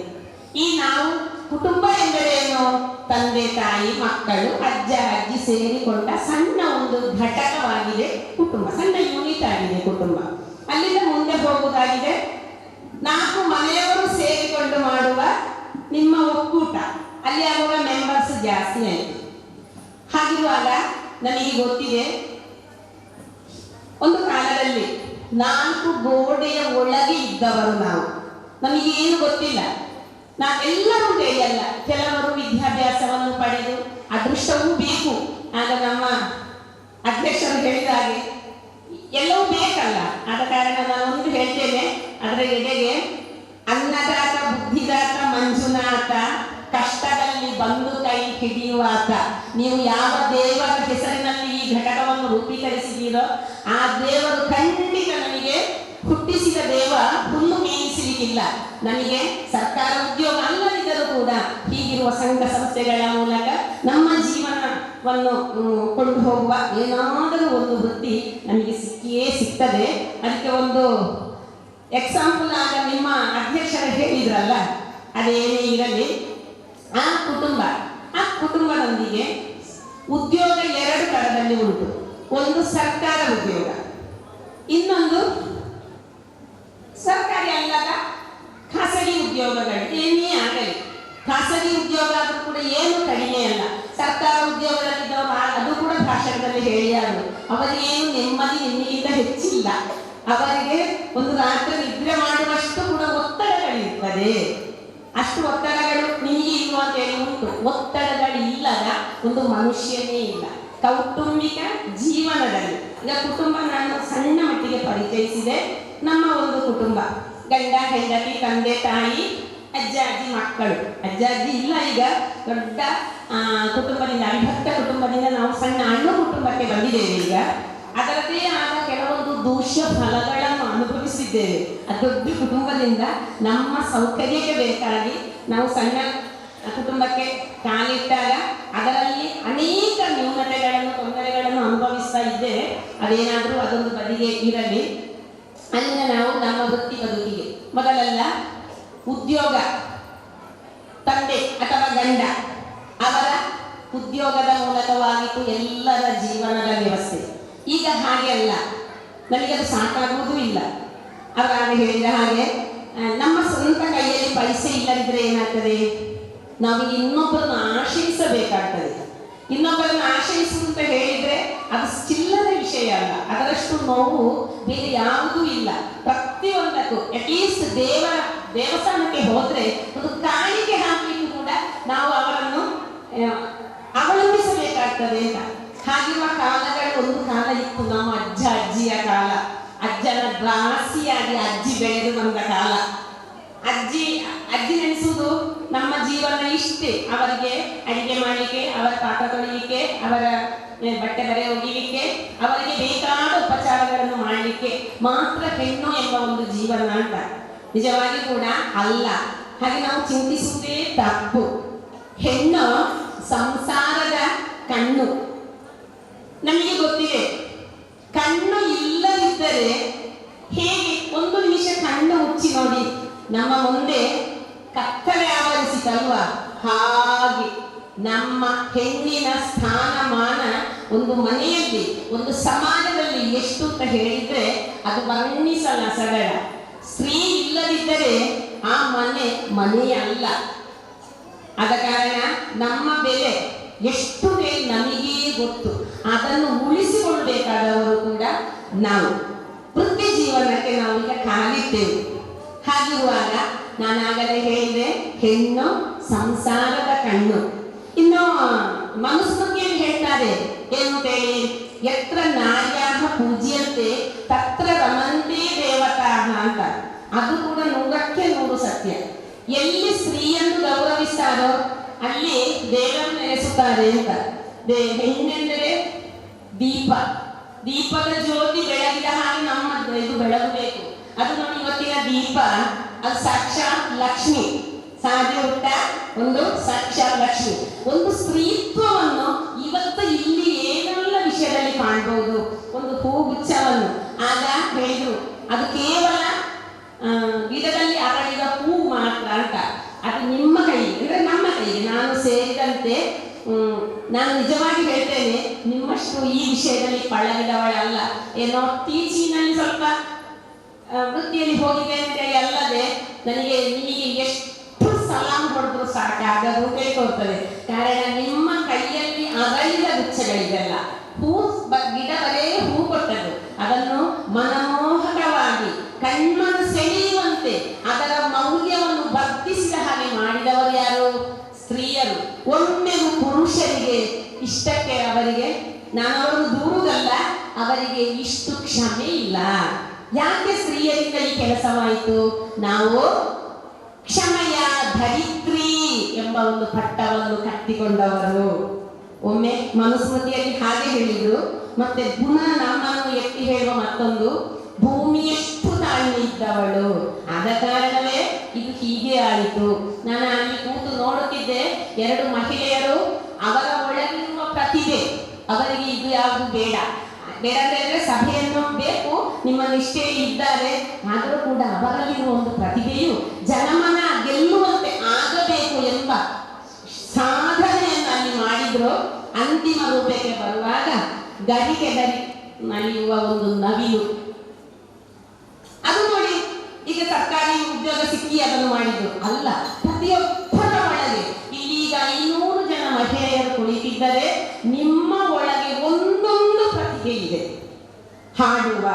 ಈ ನಾವು ಕುಟುಂಬ ಎಂದರೇನು? ತಂದೆ ತಾಯಿ ಮಕ್ಕಳು ಅಜ್ಜ ಅಜ್ಜಿ ಸೇರಿಕೊಂಡ ಸಣ್ಣ ಒಂದು ಘಟಕವಾಗಿದೆ ಕುಟುಂಬ, ಸಣ್ಣ ಯೂನಿಟ್ ಆಗಿದೆ ಕುಟುಂಬ. ಅಲ್ಲಿಂದ ಮುಂದೆ ಹೋಗುವುದಾಗಿದೆ 4 ಮನೆಯವರು ಸೇರಿಕೊಂಡು ಮಾಡುವ ನಿಮ್ಮ ಒಕ್ಕೂಟ. ಅಲ್ಲಿ ಆಗುವ ಮೆಂಬರ್ಸ್ ಜಾಸ್ತಿ ಆಯಿತು. ಹಾಗಿರುವಾಗ ನಮಗೆ ಗೊತ್ತಿದೆ, ಒಂದು ಕಾಲದಲ್ಲಿ 4 ಗೋಡೆಯ ಒಳಗೆ ಇದ್ದವರು ನಾವು. ನಮಗೆ ಏನು ಗೊತ್ತಿಲ್ಲ. ನಾವೆಲ್ಲರೂ ಕೈಯಲ್ಲ, ಕೆಲವರು ವಿದ್ಯಾಭ್ಯಾಸವನ್ನು ಪಡೆದು ಅದೃಷ್ಟವೂ ಬೇಕು. ಆಗ ನಮ್ಮ ಅಧ್ಯಕ್ಷರು ಹೇಳಿದ ಹಾಗೆ ಎಲ್ಲವೂ ಬೇಕಲ್ಲ. ಆದ ಕಾರಣ ನಾನೊಂದು ಹೇಳ್ತೇನೆ, ಅದರ ಎಡೆಗೆ ಅನ್ನದಾತ ಬುದ್ಧಿದಾತ ಮಂಜುನಾಥ, ಕಷ್ಟದಲ್ಲಿ ಬಂದು ಕೈ ಹಿಡಿಯುವಾತ. ನೀವು ಯಾವ ದೇವರ ಹೆಸರಿನಲ್ಲಿ ಈ ಘಟಕವನ್ನು ರೂಪೀಕರಿಸಿದ್ದೀರೋ ಆ ದೇವರು ಖಂಡಿತ ನನಗೆ ಹುಟ್ಟಿಸಿದ ದೇವ ಹುಲ್ಲು ಮೇಯಿಸಲಿಕ್ಕಿಲ್ಲ. ನನಗೆ ಸರ್ಕಾರ ಉದ್ಯೋಗ ಅಲ್ಲದಿದ್ದರೂ ಕೂಡ ಹೀಗಿರುವ ಸಂಘ ಸಂಸ್ಥೆಗಳ ಮೂಲಕ ನಮ್ಮ ಜೀವನವನ್ನು ಕೊಂಡು ಹೋಗುವ ಏನಾದರೂ ಒಂದು ವೃತ್ತಿ ನಮಗೆ ಸಿಕ್ಕಿಯೇ ಸಿಗ್ತದೆ. ಅದಕ್ಕೆ ಒಂದು ಎಕ್ಸಾಂಪಲ್ ಆಗ ನಿಮ್ಮ ಅಧ್ಯಕ್ಷರು ಹೇಳಿದ್ರಲ್ಲ, ಅದೇನೇ ಇರಲಿ, ಆ ಕುಟುಂಬದೊಂದಿಗೆ ಉದ್ಯೋಗ 2 ತರದಲ್ಲಿ ಉಂಟು. ಒಂದು ಸರ್ಕಾರ ಉದ್ಯೋಗ, ಇನ್ನೊಂದು ಏನು ಕಡಿಮೆ ಅಲ್ಲ. ಸರ್ಕಾರ ಉದ್ಯೋಗದಲ್ಲಿದ್ದವರು ಅದು ಕೂಡ ಭಾಷಣದಲ್ಲಿ ಹೇಳಿಯಾರು, ಅವರಿಗೇನು ನೆಮ್ಮದಿ ನಿಮಗಿಂತ ಹೆಚ್ಚಿಲ್ಲ. ಅವರಿಗೆ ಒಂದು ರಾತ್ರಿ ನಿದ್ರೆ ಮಾಡುವಷ್ಟು ಕೂಡ ಒತ್ತಡಗಳಿರ್ತದೆ. ಅಷ್ಟು ಒತ್ತಡಗಳು ನಿಮಗೆ ಇಲ್ವ ಅಂತ ಹೇಳಿ ಉಂಟು. ಒತ್ತಡಗಳಿಲ್ಲದ ಒಂದು ಮನುಷ್ಯನೇ ಇಲ್ಲ ಕೌಟುಂಬಿಕ ಜೀವನದಲ್ಲಿ. ಈಗ ಕುಟುಂಬ ನಾನು ಸಣ್ಣ ಮಟ್ಟಿಗೆ ಪರಿಚಯಿಸಿದೆ. ನಮ್ಮ ಒಂದು ಕುಟುಂಬ, ಗಂಡ ಹೆಂಡತಿ, ತಂದೆ ತಾಯಿ, ಅಜ್ಜ ಅಜ್ಜಿ, ಮಕ್ಕಳು. ಅಜ್ಜ ಅಜ್ಜಿ ಇಲ್ಲ, ಈಗ ದೊಡ್ಡ ಕುಟುಂಬದಿಂದ, ಅವಿಭಕ್ತ ಕುಟುಂಬದಿಂದ ನಾವು ಸಣ್ಣ ಅಣ್ಣು ಕುಟುಂಬಕ್ಕೆ ಬಂದಿದ್ದೇವೆ. ಈಗ ಅದರದ್ದೇ ಆದ ಕೆಲವೊಂದು ದೂಷ್ಯ ಫಲಗಳನ್ನು ಅನುಭವಿಸಿದ್ದೇವೆ. ಆ ದೊಡ್ಡ ಕುಟುಂಬದಿಂದ ನಮ್ಮ ಸೌಕರ್ಯಕ್ಕೆ ಬೇಕಾಗಿ ನಾವು ಸಣ್ಣ ಕುಟುಂಬಕ್ಕೆ ಕಾಲಿಟ್ಟಾಗ ಅದರಲ್ಲಿ ಅನೇಕ ನ್ಯೂನತೆಗಳನ್ನು, ತೊಂದರೆಗಳನ್ನು ಅನುಭವಿಸ್ತಾ ಇದ್ದೇವೆ. ಅದೇನಾದರೂ ಅದೊಂದು ಬದಿಗೆ ಇರಲಿ. ಅಲ್ಲಿಂದ ನಾವು ನಮ್ಮ ವೃತ್ತಿ ಬದುಕಿಗೆ ಮೊದಲೆಲ್ಲ ಉದ್ಯೋಗ, ತಂದೆ ಅಥವಾ ಗಂಡ ಅವರ ಉದ್ಯೋಗದ ಮೂಲಕವಾಗಿತ್ತು ಎಲ್ಲರ ಜೀವನದ ವ್ಯವಸ್ಥೆ. ಈಗ ಹಾಗೆ ಅಲ್ಲ, ನಮಗದು ಸಾಕಾಗುವುದೂ ಇಲ್ಲ. ಅವರಾಗ ಹೇಳಿದ ಹಾಗೆ ನಮ್ಮ ಸ್ವಂತ ಕೈಯಲ್ಲಿ ಪೈಸೆ ಇಲ್ಲದಿದ್ದರೆ ಏನಾಗ್ತದೆ, ನಾವೀಗ ಇನ್ನೊಬ್ಬರನ್ನು ಆಶ್ರಯಿಸಬೇಕಾಗ್ತದೆ. ಇನ್ನೊಬ್ಬರನ್ನು ಆಶ್ರಯಿಸುವುದು ಅಂತ ಹೇಳಿದರೆ ಅದು ಚಿಲ್ಲದ ವಿಷಯ ಅಲ್ಲ. ಅದರಷ್ಟು ನೋವು ಬೇರೆ ಯಾವುದೂ ಇಲ್ಲ. ಪ್ರತಿಯೊಂದಕ್ಕೂ ಅಟ್ಲೀಸ್ಟ್ ದೇವಸ್ಥಾನಕ್ಕೆ ಹೋದರೆ ಒಂದು ಕಾಣಿಕೆ ಹಾಕಲಿಕ್ಕೂ ಕೂಡ ನಾವು ಅವರನ್ನು ಅವಲಂಬಿಸಬೇಕಾಗ್ತದೆ ಅಂತ. ಹಾಗಿರುವ ಕಾಲಗಳು ಒಂದು ಕಾಲ ಇತ್ತು. ನಮ್ಮ ಅಜ್ಜ ಅಜ್ಜಿಯ ಕಾಲ, ಅಜ್ಜನ ರಾಸಿಯಾಗಿ ಅಜ್ಜಿ ಬೆಳೆದು ಬಂದ ಕಾಲ. ಅಜ್ಜಿ ನೆನೆಸುವುದು ನಮ್ಮ ಜೀವನ ಇಷ್ಟೇ. ಅವರಿಗೆ ಅಡಿಗೆ ಮಾಡಲಿಕ್ಕೆ, ಅವರ ಪಾತ್ರ ತೊಳಿಲಿಕ್ಕೆ, ಅವರ ಬಟ್ಟೆ ಬರೆ ಒಗಿಲಿಕ್ಕೆ, ಅವರಿಗೆ ಬೇಕಾದ ಉಪಚಾರಗಳನ್ನು ಮಾಡಲಿಕ್ಕೆ ಮಾತ್ರ ಹೆಣ್ಣು ಎಂಬ ಒಂದು ಜೀವನ ಅಂತ. ನಿಜವಾಗಿ ಕೂಡ ಅಲ್ಲ. ಹಾಗೆ ನಾವು ಚಿಂತಿಸುವುದೇ ತಪ್ಪು. ಹೆಣ್ಣು ಸಂಸಾರದ ಕಣ್ಣು. ನಮಗೆ ಗೊತ್ತಿದೆ, ಕಣ್ಣು ಇಲ್ಲದಿದ್ದರೆ ಹೇಗೆ, ಒಂದು ನಿಮಿಷ ಕಣ್ಣು ಮುಚ್ಚಿ ನೋಡಿ, ನಮ್ಮ ಮುಂದೆ ಕತ್ತಲೆ ಆವರಿಸಿತಲ್ವ, ಹಾಗೆ ನಮ್ಮ ಹೆಣ್ಣಿನ ಸ್ಥಾನಮಾನ ಒಂದು ಮನೆಯಲ್ಲಿ, ಒಂದು ಸಮಾಜದಲ್ಲಿ ಎಷ್ಟು ಅಂತ ಹೇಳಿದ್ರೆ ಅದು ವರ್ಣಿಸಲಸಬೇಡ. ಸ್ತ್ರೀ ಇಲ್ಲದಿದ್ದರೆ ಆ ಮನೆಯೇ ಅಲ್ಲ. ಆದ ಕಾರಣ ನಮ್ಮ ಬೆಲೆ ಎಷ್ಟು ನಮಗೇ ಗೊತ್ತು. ಅದನ್ನು ಉಳಿಸಿಕೊಳ್ಬೇಕಾದವರು ಕೂಡ ನಾವು. ವೃತ್ತಿ ಜೀವನಕ್ಕೆ ನಾವೀಗ ಕಾಲಿಟ್ಟೆವು. ಹಾಗಿರುವಾಗ ನಾನಾಗಲೇ ಹೇಳಿದೆ, ಹೆಣ್ಣು ಸಂಸಾರದ ಕಣ್ಣು. ಇನ್ನು ಮನುಸ್ಮೃತಿಯಲ್ಲಿ ಹೇಳ್ತಾರೆ ಏನು ಹೇಳಿ, ಯತ್ರ ನಾರ್ಯಾಹ ಪೂಜ್ಯಂತೆ ತತ್ರ ರಮಂತೆ ದೇವತಾಹ ಅಂತ. ಅದು ಕೂಡ 100ಕ್ಕೆ 100 ಸತ್ಯ. ಎಲ್ಲಿ ಸ್ತ್ರೀಯನ್ನು ಗೌರವಿಸ್ತಾರೋ ಅಲ್ಲಿ ದೇವರು ನೆಲೆಸುತ್ತಾರೆ ಅಂತ. ಹೆಣ್ಣೆಂದರೆ ದೀಪ, ದೀಪದ ಜ್ಯೋತಿ ಬೆಳಗಿದ ಹಾಗೆ ನಮ್ಮ ಇದು ಬೆಳಗಬೇಕು. ಅದು ನೋಡಿ, ಇವತ್ತಿನ ದೀಪ ಅದು ಸಾಕ್ಷಾತ್ ಲಕ್ಷ್ಮಿ, ಸಾಧ್ಯ ಹುಟ್ಟ ಒಂದು ಸಾಕ್ಷಾತ್ ಲಕ್ಷ್ಮಿ. ಒಂದು ಸ್ತ್ರೀತ್ವವನ್ನು ಇವತ್ತು ಇಲ್ಲಿ ಏನೆಲ್ಲ ವಿಷಯದಲ್ಲಿ ಕಾಣಬಹುದು. ಒಂದು ಹೂಗುಚ್ಛವನ್ನು ಆಗ ಹೇಳಿದ್ರು, ಅದು ಕೇವಲ ಗಿಡದಲ್ಲಿ ಅರಳಿದ ಹೂ ಮಾತ್ರ ಅಂತ. ಅದು ನಿಮ್ಮ ಕೈ ಅಂದ್ರೆ ನಮ್ಮ ಕೈಗೆ, ನಾನು ಸೇರಿದಂತೆ ನಾನು ನಿಜವಾಗಿ ಹೇಳ್ತೇನೆ, ನಿಮ್ಮಷ್ಟು ಈ ವಿಷಯದಲ್ಲಿ ಪಳಗಿದವಳಲ್ಲ. ಏನೋ ಟೀಚಿಂಗ್ನಲ್ಲಿ ಸ್ವಲ್ಪ ವೃತ್ತಿಯಲ್ಲಿ ಹೋಗಿದೆ ಅಂತೇಳಿ ಅಲ್ಲದೆ, ನನಗೆ ನಿಮಗೆ ಎಷ್ಟು ಸಲಾಮ್ ಹೊಡೆದ್ರು ಸಾಕಾಗದು ಬೇಕೋರ್ತದೆ. ಕಾರಣ ನಿಮ್ಮ ಕೈಯಲ್ಲಿ ಅರಳಿದ ಗುಚ್ಛಗಳಿದೆಲ್ಲ. ಗಿಡ ಬರೇ ಹೂ ಕೊಟ್ಟದ್ದು, ಅದನ್ನು ಮನಮೋಹಕವಾಗಿ ಕಣ್ಣನ್ನು ಸೆಳೆಯುವಂತೆ ಅದರ ಮೌಲ್ಯವನ್ನು ವರ್ಧಿಸಿದ ಹಾಗೆ ಮಾಡಿದವರು ಯಾರು? ಸ್ತ್ರೀಯರು. ಒಮ್ಮೆಗೂ ಪುರುಷರಿಗೆ ಇಷ್ಟಕ್ಕೆ ಅವರಿಗೆ, ನಾನು ಅವರನ್ನು ದೂರುವುದಲ್ಲ, ಅವರಿಗೆ ಇಷ್ಟು ಕ್ಷಮೆ ಇಲ್ಲ. ಯಾಕೆ ಸ್ತ್ರೀಯರಿಂದ ಈ ಕೆಲಸವಾಯಿತು? ನಾವು ಕ್ಷಮೆಯ ಧರಿತ್ರಿ ಎಂಬ ಒಂದು ಪಟ್ಟವನ್ನು ಕಟ್ಟಿಕೊಂಡವರು. ಒಮ್ಮೆ ಮನುಸ್ಮೃತಿಯಲ್ಲಿ ಹಾಗೆ ಹೇಳಿದ್ರು. ಮತ್ತೆ ಪುನಃ ನಮ್ಮನ್ನು ಎತ್ತಿ ಹೇಳುವ ಮತ್ತೊಂದು, ಭೂಮಿಯಷ್ಟು ತಾಳ್ಮೆ ಇದ್ದವಳು. ಆದ ಕಾರಣವೇ ಇದು ಹೀಗೆ ಆಯಿತು. ನಾನು ಅಲ್ಲಿ ಕೂತು ನೋಡುತ್ತಿದ್ದೆ, 2 ಮಹಿಳೆಯರು, ಅವರ ಒಳಗಿರುವ ಪ್ರತಿಭೆ, ಅವರಿಗೆ ಇದು ಯಾವುದು ಬೇಡ ಅಂದ್ರೆ ಸಭೆಯನ್ನು ಬೇಕು, ನಿಮ್ಮ ನಿಷ್ಠೆಯಲ್ಲಿ ಇದ್ದಾರೆ, ಆದರೂ ಕೂಡ ಅವರಲ್ಲಿರುವ ಒಂದು ಪ್ರತಿಭೆಯು ಜನಮನ ಗೆಲ್ಲುವಂತೆ ಆಗಬೇಕು ಎಂಬ ಸಾಧನೆಯನ್ನು ಅಲ್ಲಿ ಮಾಡಿದ್ರು. ಅಂತಿಮ ರೂಪಕ್ಕೆ ಬರುವಾಗ ಗರಿಗೆ ನಲಿಯುವ ಒಂದು ನವಿಲು. ಅದು ನೋಡಿ, ಈಗ ಸರ್ಕಾರಿ ಉದ್ಯೋಗ ಸಿಕ್ಕಿ ಅದನ್ನು ಮಾಡಿದ್ರು ಅಲ್ಲ, ಪ್ರತಿಯೊಬ್ಬರ ಒಳಗೆ ಇಲ್ಲೀಗ 500 ಇದ್ದರೆ ನಿಮ್ಮ ಒಳಗೆ ಒಂದೊಂದು ಪ್ರತಿಭೆ ಇದೆ. ಹಾಡುವ,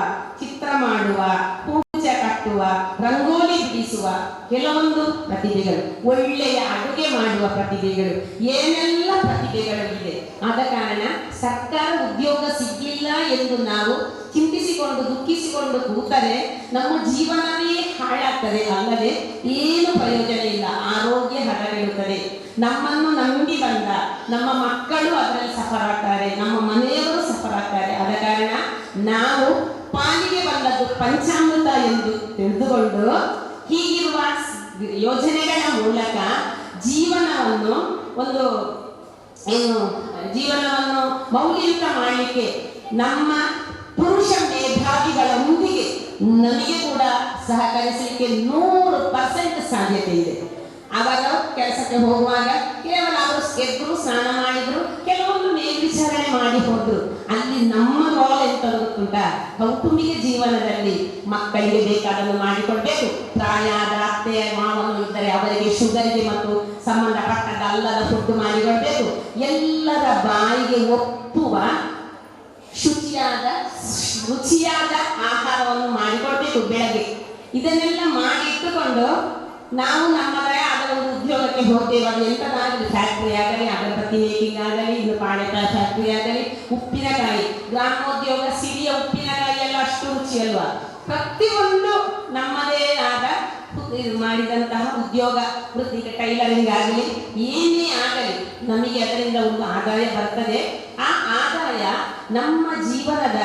ಚಿತ್ರ ಮಾಡುವ, ಹೂಚ ಕಟ್ಟುವ, ರಂಗೋಲಿ ಬಿಡಿಸುವ ಕೆಲವೊಂದು ಪ್ರತಿಭೆಗಳು, ಒಳ್ಳೆಯ ಅಡುಗೆ ಮಾಡುವ ಪ್ರತಿಭೆಗಳು, ಏನೆಲ್ಲ ಪ್ರತಿಭೆಗಳು ಇದೆ. ಆದ ಕಾರಣ ಸರ್ಕಾರ ಉದ್ಯೋಗ ಸಿಗಲಿಲ್ಲ ಎಂದು ನಾವು ಚಿಂತಿಸಿಕೊಂಡು ದುಃಖಿಸಿಕೊಂಡು ಕೂತರೆ ನಮ್ಮ ಜೀವನವೇ ಹಾಳಾಗ್ತದೆ, ಅಲ್ಲದೆ ಏನು ಪ್ರಯೋಜನ ಇಲ್ಲ. ಆರೋಗ್ಯ ಹದಗೆಡುತ್ತದೆ. ನಮ್ಮನ್ನು ನಂಬಿ ಬಂದ ನಮ್ಮ ಮಕ್ಕಳು ಅದರಲ್ಲಿ ಸಫರ್ ಆಗ್ತಾರೆ, ನಮ್ಮ ಮನೆಯವರು ಸಫರ್ ಆಗ್ತಾರೆ. ಆದ ಕಾರಣ ನಾವು ಪಾಲಿಗೆ ಬಂದದ್ದು ಪಂಚಾಮೃತ ಎಂದು ತಿಳಿದುಕೊಂಡು ಹೀಗಿರುವ ಯೋಜನೆಗಳ ಮೂಲಕ ಜೀವನವನ್ನು ಜೀವನವನ್ನು ಮೌಲ್ಯಯುತ ಮಾಡಲಿಕ್ಕೆ ನಮ್ಮ ಪುರುಷ ಮೇಧಾವಿಗಳೊಂದಿಗೆ ನಮಗೆ ಕೂಡ ಸಹಕರಿಸಲಿಕ್ಕೆ 100% ಸಾಧ್ಯತೆ ಇದೆ. ಅವರು ಕೆಲಸಕ್ಕೆ ಹೋಗುವಾಗ ಕೇವಲ ಅವರು ಎದ್ರು, ಸ್ನಾನ ಮಾಡಿದ್ರು, ಕೆಲವೊಂದು ಮೇಲ್ವಿಚಾರಣೆ ಮಾಡಿ ಹೋದ್ರು. ಅಲ್ಲಿ ನಮ್ಮ ರೋಲ್ ಎಂತ ಗೊತ್ತುಂಟಾ? ಕೌಟುಂಬಿಕ ಜೀವನದಲ್ಲಿ ಮಕ್ಕಳಿಗೆ ಬೇಕಾದನ್ನು ಮಾಡಿಕೊಡ್ಬೇಕು. ಪ್ರಾಯದ ಅತ್ತೆ ಮಾವನು ಇದ್ದರೆ ಅವರಿಗೆ ಶುಗರ್ಗೆ ಮತ್ತು ಸಂಬಂಧಪಟ್ಟದ ಅಲ್ಲದ ಫುಡ್ ಮಾಡಿಕೊಡ್ಬೇಕು. ಎಲ್ಲರ ಬಾಯಿಗೆ ಒಪ್ಪುವ ರುಚಿಯಾದ ಆಹಾರವನ್ನು ಮಾಡಿಕೊಡ್ಬೇಕು ಬೆಳಗ್ಗೆ. ಇದನ್ನೆಲ್ಲ ಮಾಡಿಟ್ಟುಕೊಂಡು ನಾವು ನಮ್ಮದೇ ಆದ ಒಂದು ಉದ್ಯೋಗಕ್ಕೆ ಹೋಗ್ತೇವೆ. ಅದು ಎಂಥದಾಗಲಿ, ಫ್ಯಾಕ್ಟ್ರಿ ಆಗಲಿ, ಅಗರಬತ್ತಿ ಮೇಕಿಂಗ್ ಆಗಲಿ, ಇನ್ನು ಪಾಳೆಕಾಯಿ ಫ್ಯಾಕ್ಟ್ರಿ ಆಗಲಿ, ಉಪ್ಪಿನಕಾಯಿ, ಗ್ರಾಮೋದ್ಯೋಗ, ಸಿರಿಯ ಉಪ್ಪಿನಕಾಯಿ ಎಲ್ಲ ಅಷ್ಟು ರುಚಿ ಅಲ್ವಾ. ಪ್ರತಿಯೊಂದು ನಮ್ಮದೇ ಆದ ಮಾಡಿದಂತಹ ಉದ್ಯೋಗ ವೃತ್ತಿ, ಟೈಲರಿಂಗ್ ಆಗಲಿ, ಏನೇ ಆಗಲಿ ನಮಗೆ ಅದರಿಂದ ಒಂದು ಆದಾಯ ಬರ್ತದೆ. ಆ ಆದಾಯ ನಮ್ಮ ಜೀವನದ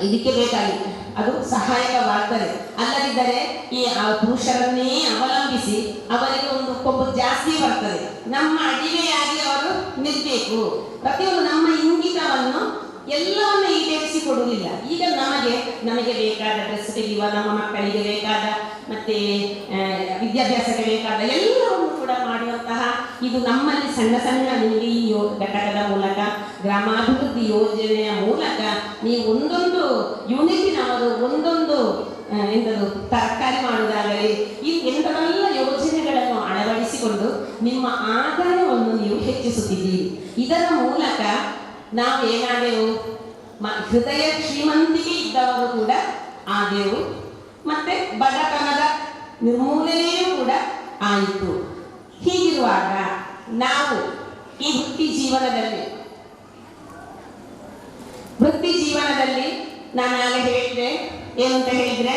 ಇದಕ್ಕೆ ಬೇಕಾಗಿ ಅದು ಸಹಾಯಕವಾಗ್ತದೆ. ಅಲ್ಲದಿದ್ದರೆ ಈ ಪುರುಷರನ್ನೇ ಅವಲಂಬಿಸಿ ಅವರಿಗೆ ಒಂದು ಕೊಬ್ಬು ಜಾಸ್ತಿ ಬರ್ತದೆ. ನಮ್ಮ ಅಡಿಗೆಯಾಗಿ ಅವರು ನಿಲ್ಬೇಕು. ಪ್ರತಿಯೊಂದು ನಮ್ಮ ಇಂಗಿತವನ್ನು ಎಲ್ಲವನ್ನು ಈಡೇರಿಸಿ ಕೊಡುವುದಿಲ್ಲ. ಈಗ ನಮಗೆ ಬೇಕಾದ ಡ್ರೆಸ್ ತೆಗೆಯುವ, ನಮ್ಮ ಮಕ್ಕಳಿಗೆ ಬೇಕಾದ ಮತ್ತೆ ವಿದ್ಯಾಭ್ಯಾಸಕ್ಕೆ ಬೇಕಾದ ಎಲ್ಲವನ್ನು ಕೂಡ ಮಾಡುವಂತಹ ಇದು ನಮ್ಮಲ್ಲಿ ಸಣ್ಣ ಸಣ್ಣ ನಿಮಗೆ ಈ ಘಟಕದ ಮೂಲಕ, ಗ್ರಾಮಾಭಿವೃದ್ಧಿ ಯೋಜನೆಯ ಮೂಲಕ ನೀವು ಒಂದೊಂದು ಯೂನಿಟಿನವರು ಒಂದೊಂದು ಎಂಥದ್ದು ತರಕಾರಿ ಮಾಡುವುದಾಗಲಿ, ಈ ಎಂಥವೆಲ್ಲ ಯೋಜನೆಗಳನ್ನು ಅಳವಡಿಸಿಕೊಂಡು ನಿಮ್ಮ ಆದಾಯವನ್ನು ನೀವು ಹೆಚ್ಚಿಸುತ್ತಿದ್ದೀರಿ. ಇದರ ಮೂಲಕ ನಾವು ಏನಾದೆವು? ಹೃದಯ ಶ್ರೀಮಂತಿಕೆ ಇದ್ದವರು ಕೂಡ ಆದೆವು, ಮತ್ತೆ ಬಡತನದ ನಿರ್ಮೂಲನೆಯೂ ಕೂಡ ಆಯಿತು. ಹೀಗಿರುವಾಗ ನಾವು ಈ ವೃತ್ತಿ ಜೀವನದಲ್ಲಿ ನಾನು ಆಗ ಹೇಳಿದೆ, ಏನಂತ ಹೇಳಿದ್ರೆ,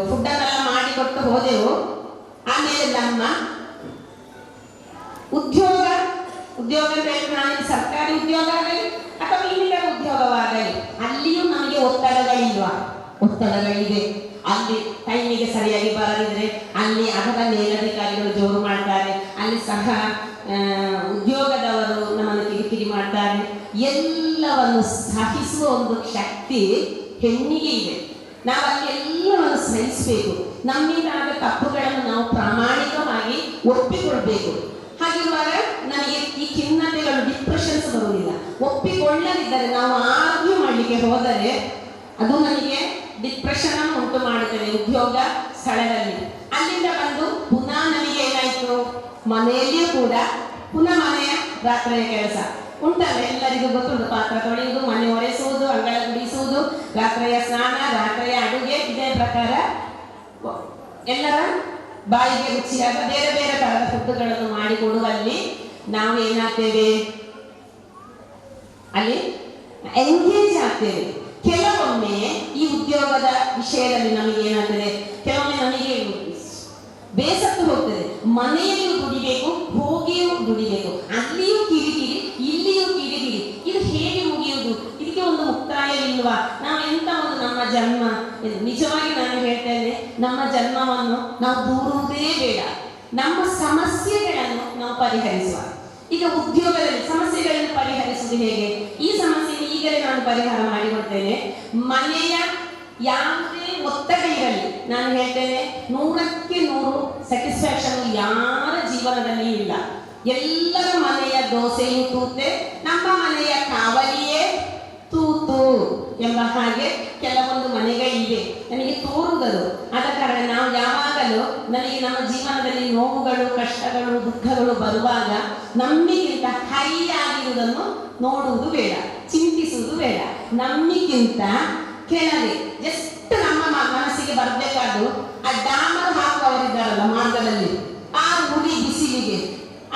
ಫುಡ್ಡನ್ನೆಲ್ಲ ಮಾಡಿಕೊಟ್ಟು ಹೋದೆವು. ಆಮೇಲೆ ನಮ್ಮ ಉದ್ಯೋಗ ಅಂತ ಹೇಳಿದ್ರೆ ನಾನು ಸರ್ಕಾರಿ ಉದ್ಯೋಗ ಆಗಲಿ ಅಥವಾ ಇನ್ನಿತರ ಉದ್ಯೋಗವಾಗಲಿ, ಅಲ್ಲಿಯೂ ನಮಗೆ ಒತ್ತಡಗಳಿಲ್ವಾ? ಒತ್ತಡಗಳಿದೆ. ಅಲ್ಲಿ ಟೈಮಿಗೆ ಸರಿಯಾಗಿ ಬರದಿದ್ರೆ ಅಲ್ಲಿ ಅದರ ಮೇಲಧಿಕಾರಿಗಳು ಜೋರು ಮಾಡ್ತಾರೆ, ಅಲ್ಲಿ ಸಹ ಉದ್ಯೋಗದವರು ನಮ್ಮನ್ನು ಕಿರಿಕಿರಿ ಮಾಡ್ತಾರೆ. ಎಲ್ಲವನ್ನು ಸಹಿಸುವ ಒಂದು ಶಕ್ತಿ ಹೆಣ್ಣಿಗೆ ಇದೆ. ನಾವು ಅಲ್ಲಿ ಎಲ್ಲವನ್ನು ಸಹಿಸಬೇಕು. ನಮ್ಮಿಂದಾದ ತಪ್ಪುಗಳನ್ನು ನಾವು ಪ್ರಾಮಾಣಿಕವಾಗಿ ಒಪ್ಪಿಕೊಳ್ಬೇಕು. ಹಾಗಿರುವಾಗ ನನಗೆ ಈ ಖಿನ್ನತೆಗಳು, ಡಿಪ್ರೆಷನ್ಸ್ ಬರುವುದಿಲ್ಲ. ಒಪ್ಪಿಕೊಳ್ಳದಿದ್ದರೆ ನಾವು ಆರ್ಗ್ಯೂ ಮಾಡಲಿಕ್ಕೆ ಹೋದರೆ ಅದು ನನಗೆ ಡಿಪ್ರೆಷನ್ ಅನ್ನು ಉಂಟು ಮಾಡುತ್ತದೆ ಉದ್ಯೋಗ ಸ್ಥಳದಲ್ಲಿ. ಅಲ್ಲಿಂದ ಬಂದು ಪುನಃ ನನಗೆ ಏನಾಯಿತು, ಮನೆಯಲ್ಲಿಯೂ ಕೂಡ ಪುನಃ ಮನೆಯ ರಾತ್ರಿಯ ಕೆಲಸ ಉಂಟಲ್ಲ, ಎಲ್ಲರಿಗೂ ಗೊತ್ತುಂಟು. ಪಾತ್ರ ತೊಳೆಯುವುದು, ಮನೆ ಒರೆಸುವುದು, ಅಂಗಳ ಗುಡಿಸುವುದು, ರಾತ್ರಿಯ ಸ್ನಾನ, ರಾತ್ರಿಯ ಅಡುಗೆ, ಇದೇ ಪ್ರಕಾರ ಎಲ್ಲರ ಬಾಯಿಗೆ ರುಚಿಯಾದ ಬೇರೆ ಬೇರೆ ತರಹದ ಫುಡ್ಗಳನ್ನು ಮಾಡಿಕೊಡುವಲ್ಲಿ ನಾವು ಏನಾಗ್ತೇವೆ, ಅಲ್ಲಿ ಎಂಗೇಜ್ ಆಗ್ತೇವೆ. ಕೆಲವೊಮ್ಮೆ ಈ ಉದ್ಯೋಗದ ವಿಷಯದಲ್ಲಿ ನಮಗೆ ಏನಾಗ್ತದೆ, ಕೆಲವೊಮ್ಮೆ ನಮಗೆ ಬೇಸತ್ತು ಹೋಗ್ತದೆ. ಮನೆಯಲ್ಲಿಯೂ ದುಡಿಬೇಕು, ಹೋಗಿಯೂ ದುಡಿಬೇಕು, ಅಲ್ಲಿಯೂ ಕಿರಿಕಿರಿ, ಇಲ್ಲಿಯೂ ಕಿರಿಕಿರಿ. ಇದು ಹೇಗೆ ಮುಗಿಯುವುದು? ಇದಕ್ಕೆ ಒಂದು ಮುಕ್ತಾಯವಿಲ್ವಾ? ನಾವು ಎಂತ ಒಂದು ನಮ್ಮ ಜನ್ಮ, ನಿಜವಾಗಿ ನಾನು ಹೇಳ್ತೇನೆ, ನಮ್ಮ ಜನ್ಮವನ್ನು ನಾವು ದೂರುವುದೇ ಬೇಡ. ನಮ್ಮ ಸಮಸ್ಯೆಗಳನ್ನು ನಾವು ಪರಿಹರಿಸುವ. ಈಗ ಉದ್ಯೋಗದಲ್ಲಿ ಸಮಸ್ಯೆಗಳನ್ನು ಪರಿಹರಿಸುವುದು ಹೇಗೆ? ಈ ಸಮಸ್ಯೆಯನ್ನು ಈಗಲೇ ನಾನು ಪರಿಹಾರ ಮಾಡಿಕೊಡ್ತೇನೆ. ಮನೆಯ ಯಾವುದೇ ಒತ್ತಡ ಇರಲಿ, ನಾನು ಹೇಳ್ತೇನೆ 100ಕ್ಕೆ 100 ಸ್ಯಾಟಿಸ್ಫ್ಯಾಕ್ಷನ್ ಯಾರ ಜೀವನದಲ್ಲಿ ಇಲ್ಲ. ಎಲ್ಲರ ಮನೆಯ ದೋಸೆಯೂ ತೂತೆ, ನಮ್ಮ ಮನೆಯ ಕಾವಲಿಯೇ ತೂತು ಎಂಬ ಹಾಗೆ ಕೆಲವೊಂದು ಮನೆಗಳಿವೆ, ನನಗೆ ತೋರುವುದು. ಆದ ಕಾರಣ ನಾವು ಯಾವಾಗಲೂ ನನಗೆ ನಮ್ಮ ಜೀವನದಲ್ಲಿ ನೋವುಗಳು, ಕಷ್ಟಗಳು, ಕಷ್ಟಗಳು ದುಃಖಗಳು ಬರುವಾಗ ನಮ್ಮಿಗಿಂತ ಹೈ ಆಗಿರುವುದನ್ನು ನೋಡುವುದು ಬೇಡ, ಚಿಂತಿಸುವುದು ಬೇಡ. ನಮ್ಮಿಗಿಂತ ಕೆಳಗೆ ಜಸ್ಟ್ ನಮ್ಮ ಮನಸ್ಸಿಗೆ ಬರಬೇಕಾದ್ರು ಆ ಡಾಮರ್ ಹಾಕುವವರಿದ್ದಾರಲ್ಲ ಮಾರ್ಗದಲ್ಲಿ, ಆ ಉರಿ ಬಿಸಿಲಿಗೆ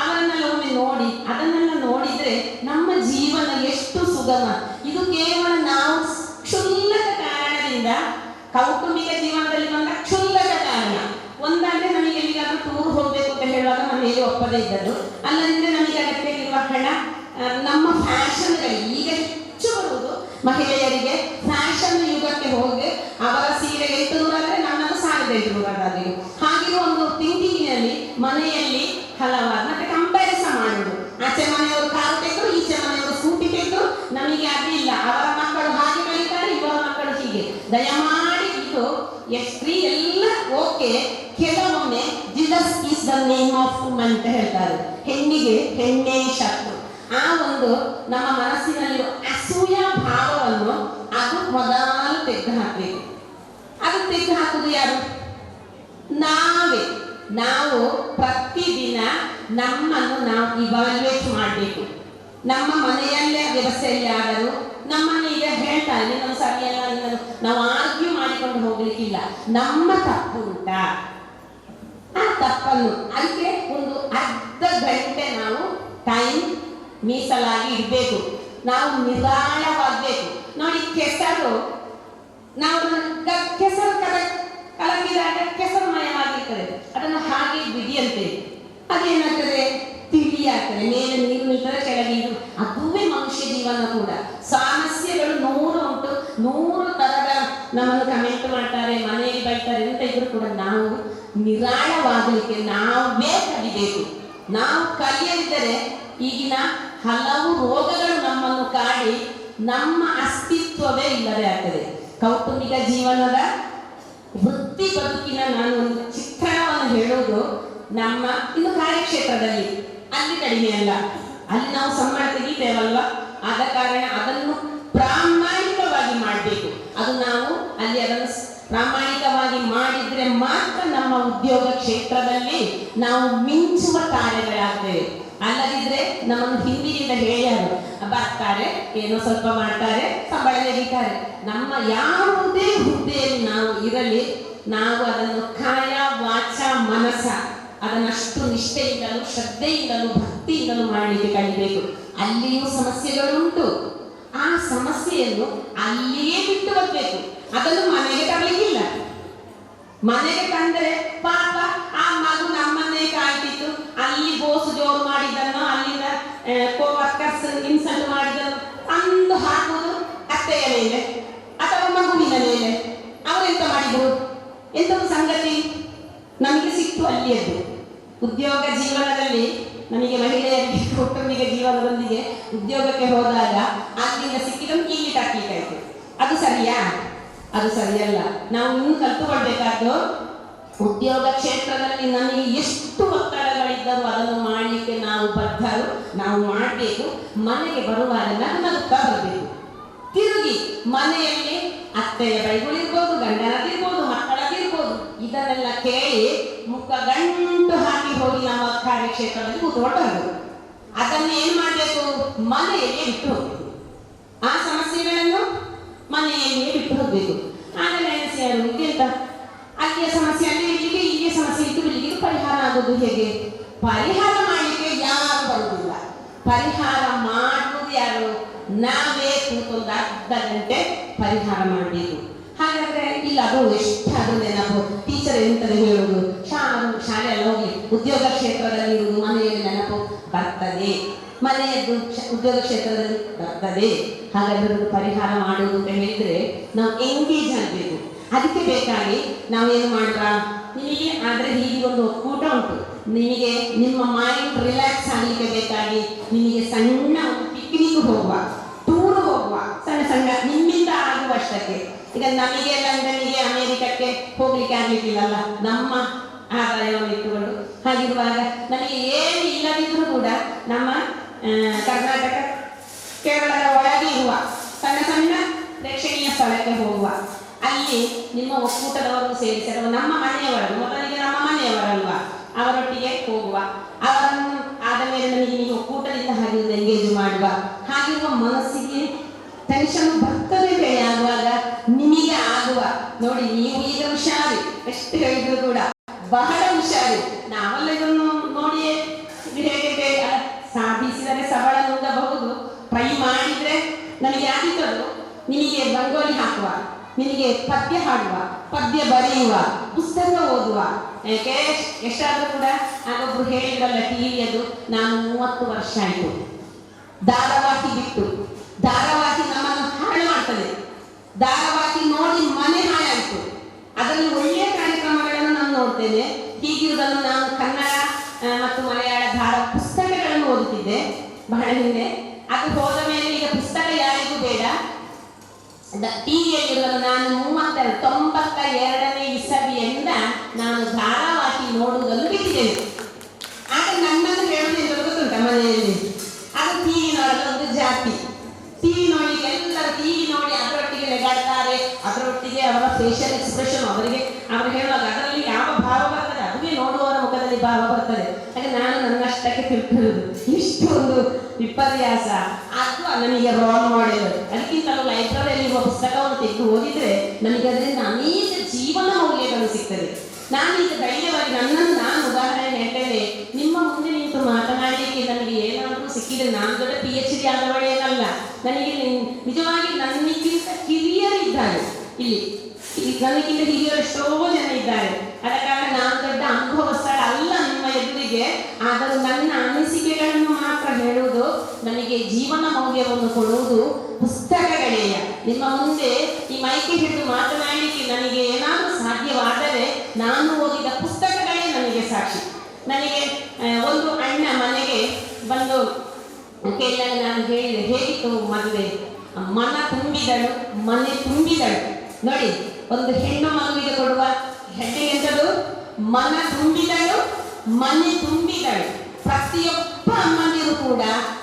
ಅವರನ್ನೆಲ್ಲ ಒಮ್ಮೆ ನೋಡಿ, ಅದನ್ನೆಲ್ಲ ನೋಡಿದ್ರೆ ನಮ್ಮ ಜೀವನ ಎಷ್ಟು ಸುಗಮ. ಇದು ಕೇವಲ ನಾವು ಕ್ಷುಲ್ಲಕ ಕಾರಣದಿಂದ, ಕೌಟುಂಬಿಕ ಜೀವನದಲ್ಲಿ ಬಂದ ಕ್ಷುಲ್ಲಕ ಕಾರಣ. ಒಂದಾದ್ರೆ ನಮಗೆ ಎಲ್ಲಿಗಾದ್ರೂ ಟೂರ್ ಹೋಗ್ಬೇಕು ಅಂತ ಹೇಳುವಾಗ ಮನೆಯಲ್ಲಿ ಒಪ್ಪದೇ ಇದ್ದದ್ದು, ಅಲ್ಲದಿದ್ರೆ ನಮಗೆ ಅಗತ್ಯವಿರುವ ಹಣ, ನಮ್ಮ ಫ್ಯಾಷನ್ಗಳಿಗೆ ಈಗ ಹೆಚ್ಚು ಬರುವುದು ಮಹಿಳೆಯರಿಗೆ ಫ್ಯಾಷನ್ ಯುಗಕ್ಕೆ ಹೋಗಿ ಅವರ ಸೀರೆಗೆ 800 ಆದರೆ ನನ್ನನ್ನು 1500 ಹಾಗಿರುವ ಒಂದು ಥಿಂಕಿಂಗಿನಲ್ಲಿ ಮನೆಯಲ್ಲಿ ಹಲವಾರು ಮತ್ತೆ ಕಂಪ್ಯಾರಿಸನ್ ಮಾಡುವುದು. ಆಚೆ ಮನೆಯವರು ಕಾರು ತೆಗೆದು, ಈಚೆ ಮನೆಯವರು ಸ್ಕೂಟಿ ತೆಗೆದು, ನಮಗೆ ಅದಿಲ್ಲ, ಅವರ ಮಕ್ಕಳು ಹಾಗೆ ಕಲಿತಾರೆ, ಇವರ ಮಕ್ಕಳು ಹೀಗೆ. ದಯಮಾಡಿ ಇದು ಸ್ತ್ರೀ ಎಲ್ಲ ಓಕೆ, ಕೆಲವೊಮ್ಮೆ Jesus is the name of woman ಅಂತ ಹೇಳ್ತಾರೆ. ಹೆಣ್ಣಿಗೆ ಹೆಣ್ಣೇ ಶತ್ರು. ಆ ಒಂದು ನಮ್ಮ ಮನಸ್ಸಿನಲ್ಲಿರುವ ಅಸೂಯ ಭಾವವನ್ನು ಅದು ಮೊದಲು ತೆಗೆದು ಹಾಕಬೇಕು. ಅದು ತೆಗೆದು ಹಾಕುವುದು ಯಾರು? ನಾವೇ. ನಾವು ಪ್ರತಿದಿನ ನಮ್ಮನ್ನು ನಾವು ಇವಾಲ್ಯುಯೇಟ್ ಮಾಡಬೇಕು. ನಮ್ಮ ಮನೆಯಲ್ಲೇ ವ್ಯವಸ್ಥೆಯಲ್ಲಿ ಆದರೂ ನಮ್ಮನ್ನು ಈಗ ಹೇಳ್ತಾ ಇದ್ದೀವಿ, ನಮ್ಮ ಸರಿಯಲ್ಲ, ನಾವು ಆರ್ಗ್ಯೂ ಮಾಡಿಕೊಂಡು ಹೋಗ್ಲಿಕ್ಕಿಲ್ಲ. ನಮ್ಮ ತಪ್ಪು ಉಂಟಾ, ಆ ತಪ್ಪನ್ನು ಅದಕ್ಕೆ ಒಂದು ಅರ್ಧ ಗಂಟೆ ನಾವು ಟೈಮ್ ಮೀಸಲಾಗಿ ಇಡಬೇಕು. ನಾವು ನಿರಾಳವಾಗಬೇಕು. ನೋಡಿ, ಕೆಸರು, ನಾವು ಕೆಸರು ಕಲಕಿದಾಗ ಕೆಸರುಮಯವಾಗಿರ್ತದೆ, ಅದನ್ನು ಹಾಗೆ ಬಿಡಿಯಂತೆ ಅದೇನಾಗ್ತದೆ, ತಿಳಿಯಾಗ್ತದೆ. ಮೇಲೆ ನೀರು ನಿಲ್ತದೆ, ಕೆಳಗೆ ಇದು. ಅದುವೇ ಮನುಷ್ಯ ಜೀವನ ಕೂಡ. ಸಮಸ್ಯೆಗಳು 100 ಉಂಟು, 100 ತರದ ನಮ್ಮನ್ನು ಕಮೆಂಟ್ ಮಾಡ್ತಾರೆ, ಮನೆಯಲ್ಲಿ ಬೈತಾರೆ ಅಂತ ಇದ್ರು ಕೂಡ ನಾವು ನಿರಾಳವಾಗಲಿಕ್ಕೆ ನಾವೇ ಕಲಿಬೇಕು. ನಾವು ಕಲಿಯದಿದ್ದರೆ ಈಗಿನ ಹಲವು ರೋಗಗಳು ನಮ್ಮನ್ನು ಕಾಡಿ ನಮ್ಮ ಅಸ್ತಿತ್ವವೇ ಇಲ್ಲದೆ ಆಗ್ತದೆ. ಕೌಟುಂಬಿಕ ಜೀವನದ ವೃತ್ತಿ ಬದುಕಿನ ನಾನು ಒಂದು ಚಿತ್ರಣವನ್ನು ಹೇಳೋದು, ನಮ್ಮ ಇನ್ನು ಕಾರ್ಯಕ್ಷೇತ್ರದಲ್ಲಿ ಅಲ್ಲಿ ಕಡಿಮೆ ಅಲ್ಲ, ಅಲ್ಲಿ ನಾವು ಸಂಬಳ ತೆಗಿತೇವಲ್ವ, ಆದ ಕಾರಣ ಅದನ್ನು ಪ್ರಾಮಾಣಿಕವಾಗಿ ಮಾಡಬೇಕು. ಅದು ನಾವು ಅಲ್ಲಿ ಅದನ್ನು ಪ್ರಾಮಾಣಿಕವಾಗಿ ಮಾಡಿದ್ರೆ ಮಾತ್ರ ನಮ್ಮ ಉದ್ಯೋಗ ಕ್ಷೇತ್ರದಲ್ಲಿ ನಾವು ಮಿಂಚುವ ತಾರೆಗಳಾಗ್ತೇವೆ. ಅಲ್ಲದಿದ್ರೆ ನಮ್ಮನ್ನು ಹಿಂದಿನಿಂದ ಹೇಳ್ಯಾರು, ಬರ್ತಾರೆ, ಏನೋ ಸ್ವಲ್ಪ ಮಾಡ್ತಾರೆ, ಸಂಬಳ ತೆಗಿತಾರೆ. ನಮ್ಮ ಯಾವುದೇ ಹುದ್ದೆಯಲ್ಲಿ ನಾವು ಇರಲಿ, ನಾವು ಅದನ್ನು ಕಾಯ ವಾಚ ಮನಸ ಅದನ್ನಷ್ಟು ನಿಷ್ಠೆಯಿಂದಲೂ ಶ್ರದ್ಧೆಯಿಂದಲೂ ಭಕ್ತಿಯಿಂದಲೂ ಮಾಡಲಿಕ್ಕೆ ಕಲಿಬೇಕು. ಅಲ್ಲಿಯೂ ಸಮಸ್ಯೆಗಳುಂಟು. ಆ ಸಮಸ್ಯೆಯನ್ನು ಅಲ್ಲಿಯೇ ಬಿಟ್ಟು ಬರಬೇಕು. ಅದನ್ನು ಮನೆಗೆ ತರಲಿಕ್ಕಿಲ್ಲ. ಮನೆಗೆ ತಂದರೆ ಪಾಪ ಆ ಮಗು ನಮ್ಮನ್ನೇ ಕಾಯ್ತಿತ್ತು, ಅಲ್ಲಿ ಬೋಸು ಜೋರು ಮಾಡಿದ್ದನ್ನು, ಅಲ್ಲಿಂದ ಕೋವರ್ಕರ್ಸ್ ಇನ್ಸಲ್ಟ್ ಮಾಡಿದ್ದನ್ನು ಅಂದು ಹಾಕುವುದು ಅತ್ತೆಯ ಮೇಲೆ ಅಥವಾ ಮಗುವಿನ ಮೇಲೆ. ಅವರೆಂತ ಮಾಡಿದ್ರು? ಎಂಥದ್ದು ಸಂಗತಿ ನಮಗೆ ಸಿಕ್ತು ಅಲ್ಲಿಯದ್ದು. ಉದ್ಯೋಗ ಜೀವನದಲ್ಲಿ ನಮಗೆ ಮಹಿಳೆಯರಿಗೆ ಕೌಟುಂಬಿಕ ಜೀವನದೊಂದಿಗೆ ಉದ್ಯೋಗಕ್ಕೆ ಹೋದಾಗ ಅಲ್ಲಿಂದ ಸಿಕ್ಕಿದ್ದನ್ನು ಇಲ್ಲಿ ತಕ್ಕಲಿಕ್ಕಾಯ್ತು. ಅದು ಸರಿಯಾ? ಅದು ಸರಿಯಲ್ಲ. ನಾವು ಇನ್ನೂ ಕಲ್ತುಕೊಳ್ಬೇಕಾದ್ದು, ಉದ್ಯೋಗ ಕ್ಷೇತ್ರದಲ್ಲಿ ನಮಗೆ ಎಷ್ಟು ಒತ್ತಡಗಳಿದ್ದರೂ ಅದನ್ನು ಮಾಡಲಿಕ್ಕೆ ನಾವು ಬದ್ಧರು, ನಾವು ಮಾಡಬೇಕು. ಮನೆಗೆ ಬರುವಾಗ ನಗುತ್ತಾ ಬರಬೇಕು. ತಿರುಗಿ ಮನೆಯಲ್ಲಿ ಅತ್ತೆಯ ಬೈಗಳಿರ್ಬೋದು, ಗಂಡನದಿರ್ಬೋದು, ಮಕ್ಕಳದಿರ್ಬೋದು, ಇದನ್ನೆಲ್ಲ ಕೇಳಿ ಮುಖ ಗಂಟು ಹಾಕಿ ಹೋಗಿ ನಮ್ಮ ಕಾರ್ಯಕ್ಷೇತ್ರದಲ್ಲಿ ಕೂತ್ಕೊಂಡು ಅದನ್ನು ಏನು ಮಾಡಬೇಕು? ಮನೆಯಲ್ಲಿ ಬಿಟ್ಟು ಹೋಗಬೇಕು. ಆ ಸಮಸ್ಯೆಗಳನ್ನು ಮನೆಯಲ್ಲಿಯೇ ಬಿಟ್ಟು ಹೋಗಬೇಕು. ಆಮೇಲೆ ಎಣಿಸಿಯಾರು ಇದೆಂತ ಅಲ್ಲಿಯ ಸಮಸ್ಯೆ ಅಲ್ಲಿ ಇಲ್ಲಿಗೆ, ಇಲ್ಲಿಯ ಸಮಸ್ಯೆ ಇದ್ದು ಇಲ್ಲಿಗೆ ಪರಿಹಾರ ಆಗೋದು ಹೇಗೆ? ಪರಿಹಾರ ಮಾಡಲಿಕ್ಕೆ ಯಾರು ಬರುವುದಿಲ್ಲ. ಪರಿಹಾರ ಮಾಡುವುದು ಯಾರು? ನಾವೇ ಕೂತೊಂದು ಅರ್ಧ ಗಂಟೆ ಪರಿಹಾರ ಮಾಡಬೇಕು. ಹಾಗಾದ್ರೆ ಇಲ್ಲ, ಅದು ಎಷ್ಟಾದ್ರೂ ನೆನಪು. ಟೀಚರ್ ಎಂತದೆ ಹೇಳುವುದು, ಶಾಲೆ ಎಲ್ಲ ಹೋಗಿ ಉದ್ಯೋಗ ಕ್ಷೇತ್ರದಲ್ಲಿ ಇರುವುದು, ಮನೆಯಲ್ಲಿ ನೆನಪು ಬರ್ತದೆ, ಮನೆಯದ್ದು ಉದ್ಯೋಗ ಕ್ಷೇತ್ರದಲ್ಲಿ ಬರ್ತದೆ. ಹಾಗಾದ್ರೆ ಪರಿಹಾರ ಮಾಡುವುದು ಅಂತ ಹೇಳಿದ್ರೆ ನಾವು ಎಂಗೇಜ್ ಆಗಬೇಕು. ಅದಕ್ಕೆ ಬೇಕಾಗಿ ನಾವೇನು ಮಾಡ್ರ, ನಿಮಗೆ ಆದರೆ ಹೀಗೆ ಒಂದು ಒಕ್ಕೂಟ ಉಂಟು, ನಿಮಗೆ ನಿಮ್ಮ ಮೈಂಡ್ ರಿಲ್ಯಾಕ್ಸ್ ಆಗಲಿಕ್ಕೆ ಬೇಕಾಗಿ ನಿಮಗೆ ಸಣ್ಣ ಪಿಕ್ನಿಕ್ ಹೋಗುವ, ಟೂರ್ ಹೋಗುವ, ಸಣ್ಣ ಸಣ್ಣ ನಿಮ್ಮಿಂದ ಆಗುವಷ್ಟಕ್ಕೆ. ಈಗ ನಮಗೆ ಲಂಡನ್ನಿಗೆ ಅಮೇರಿಕಕ್ಕೆ ಹೋಗ್ಲಿಕ್ಕೆ ಆಗ್ಲಿಕ್ಕಿಲ್ಲಲ್ಲ, ನಮ್ಮ ಆದಾಯವನ್ನು ಇಟ್ಟುಕೊಂಡು. ಹಾಗಿರುವಾಗ ನಮಗೆ ಏನು ಇಲ್ಲದಿದ್ರೂ ಕೂಡ ನಮ್ಮ ಕರ್ನಾಟಕ ಕೇರಳದ ಒಳಗೆ ಇರುವ ಸಣ್ಣ ಸಣ್ಣ ಪ್ರೇಕ್ಷಣೀಯ ಸ್ಥಳಕ್ಕೆ ಹೋಗುವ, ಅಲ್ಲಿ ನಿಮ್ಮ ಒಕ್ಕೂಟದವರು ಸೇರಿಸಿ ಅಥವಾ ನಮ್ಮ ಮನೆಯವರು, ಮೊದಲಿಗೆ ನಮ್ಮ ಮನೆಯವರಲ್ವಾ, ಅವರೊಟ್ಟಿಗೆ ಹೋಗುವ, ಅವರನ್ನು ಆದ ಮೇಲೆ ನನಗೆ ನೀವು ಒಕ್ಕೂಟದಿಂದ ಹಾಗೆ ಎಂಗೇಜ್ ಮಾಡುವ. ಹಾಗಿರುವ ಮನಸ್ಸಿಗೆ ಟೆನ್ಷನ್ ಬರ್ತದೆ ಬೇರೆ ಆಗುವಾಗ ನಿಮಗೆ ಆಗುವ. ನೋಡಿ, ನೀವು ಈಗ ಹುಷಾರಿ, ಎಷ್ಟು ಹೇಳಿದ್ರು ಕೂಡ ಬಹಳ ಹುಷಾರಿ. ನಾವೆಲ್ಲ ಇದನ್ನು ನೋಡಿಯೇ ಹೇಗೆ ಸಾಧಿಸಿದರೆ ಸಬಳ ನುಂಗಬಹುದು, ಟ್ರೈ ಮಾಡಿದ್ರೆ ನನಗೆ ಆಗಿದ್ದದು. ನಿಮಗೆ ರಂಗೋಲಿ ಹಾಕುವ, ನಿನಗೆ ಪದ್ಯ ಹಾಡುವ, ಪದ್ಯ ಬರೆಯುವ, ಪುಸ್ತಕ ಓದುವ. ಯಾಕೆ ಎಷ್ಟಾದ್ರೂ ಕೂಡ ಆಗೊಬ್ರು ಹೇಳಿದ್ರಲ್ಲ ಟಿವಿಯದು, ನಾನು 30 ವರ್ಷ ಆಯಿತು ಧಾರಾವಾಹಿ ಬಿಟ್ಟು. ಧಾರಾವಾಹಿ ನಮ್ಮನ್ನು ಹಾಳು ಮಾಡ್ತದೆ. ಧಾರಾವಾಹಿ ನೋಡಿ ಮನೆ ಹಾಳಾಯಿತು. ಅದರಲ್ಲಿ ಒಳ್ಳೆಯ ಕಾರ್ಯಕ್ರಮಗಳನ್ನು ನಾನು ನೋಡ್ತೇನೆ. ಹೀಗಿರುವುದನ್ನು ನಾನು ಕನ್ನಡ ಮತ್ತು ಮಲಯಾಳ ಪುಸ್ತಕಗಳನ್ನು ಓದುತ್ತಿದ್ದೆ ಬಹಳ ಹಿಂದೆ. ಅದು ಹೋದ ಮೇಲೆ ಈಗ ಪುಸ್ತಕ ಯಾರಿಗೂ ಬೇಡ. ಟಿವಿಯಲ್ಲಿರುವುದು ನಾನು 92ನೇ ಇಸವಿಯಿಂದ ನಾನು ಧಾರಾವಾಹಿ ನೋಡುವುದನ್ನು ಬಿಟ್ಟಿದ್ದೇನೆ. ಆಗ ನನ್ನನ್ನು ಹೇಳುವುದಿಲ್ಲ, ಗೊತ್ತುಂಟ ಮನೆಯಲ್ಲಿ ಅದು ಟಿವಿ ನೋಡೋದು ಒಂದು ಜಾತಿ. ಟಿವಿ ನೋಡಿ ಎಲ್ಲರೂ ಟಿವಿ ನೋಡಿ ಅದರೊಟ್ಟಿಗೆ ನೆಗಾಡ್ತಾರೆ, ಅದರೊಟ್ಟಿಗೆ ಅವರ ಫೇಶಿಯಲ್ ಎಕ್ಸ್ಪ್ರೆಷನ್ ಅವರು ಹೇಳುವಾಗ ಅದರಲ್ಲಿ ಯಾವ ಭಾವ ಬರ್ತದೆ ಅದುವೇ ನೋಡುವವರ ಮುಖದಲ್ಲಿ ಭಾವ ಬರ್ತದೆ. ಹಾಗೆ ನಾನು ನನ್ನಷ್ಟಕ್ಕೆ ತಿಳ್ಕೊಳ್ಳುವುದು. ಇಷ್ಟು ಒಂದು ವಿಪರ್ಯಾಸ. ಅದು ನಮಗೆ ರೋಲ್ ಮಾಡೆಲ್. ಅದಕ್ಕಿಂತಲೂ ಲೈಬ್ರರಿಯಲ್ಲಿ ಪುಸ್ತಕವನ್ನು ತೆಗೆದು ಓದಿದ್ರೆ ನಮಗೆ ಅದರಿಂದ ಅನೇಕ ಜೀವನ ಮೌಲ್ಯಗಳು ಸಿಗ್ತದೆ. ನಾನೀಗ ಧೈರ್ಯವಾಗಿ ನನ್ನನ್ನು ನಾನು ಉದಾಹರಣೆ ಹೇಳ್ತೇನೆ. ನಿಮ್ಮ ಮುಂದೆ ನಿಂತು ಮಾತನಾಡಲಿಕ್ಕೆ ನನಗೆ ಏನಾದರೂ ಸಿಕ್ಕಿದ್ರೆ ನಾನು ದೊಡ್ಡ PhD ಆದವಳೇನಲ್ಲ. ನನಗೆ ನಿಜವಾಗಿ ನನಗಿಂತ ಹಿರಿಯರಿದ್ದಾರೆ ಇಲ್ಲಿ, ನನಗಿಂತ ಹಿರಿಯರು ಎಷ್ಟೋ ಜನ ಇದ್ದಾರೆ. ಆದ ಕಾರಣ ನಾನು ದೊಡ್ಡ ಅನುಭವಸ್ಥಳ ಅಲ್ಲ ನಿಮ್ಮ ಎದುರಿಗೆ. ಆದರೂ ನನ್ನ ಅನಿಸಿಕೆಗಳನ್ನು ಮಾತ್ರ ಹೇಳುವುದು, ನನಗೆ ಜೀವನ ಮೌಲ್ಯವನ್ನು ಕೊಡುವುದು ಪುಸ್ತಕಗಳೇಯ. ನಿಮ್ಮ ಮುಂದೆ ಈ ಮೈಕೆ ಹಿಡಿದು ಮಾತನಾಡಲಿಕ್ಕೆ ನನಗೆ ಏನಾದರೂ ಸಾಧ್ಯವಾದರೆ ನಾನು ಓದಿದ ಪುಸ್ತಕಗಳೇ ನನಗೆ ಸಾಕ್ಷಿ. ನನಗೆ ಒಂದು ಅಣ್ಣ ಮನೆಗೆ ಬಂದು ಕೇಳಿದಾಗ ನಾನು ಹೇಳಿದೆ, ಹೇಗಿತ್ತು ಮದುವೆ? ಮನ ತುಂಬಿದಳು, ಮನೆ ತುಂಬಿದಳು. ನೋಡಿ, ಒಂದು ಹೆಣ್ಣು ಮಗುವಿಗೆ ಕೊಡುವ ಹೆಡ್ಡೆ ಎಂಥದ್ದು? ಮನ ತುಂಬಿದಳು, ಮನೆ ತುಂಬಿದಳು. ಪ್ರತಿಯೊಬ್ಬ ಅಮ್ಮಂದಿರು ಕೂಡ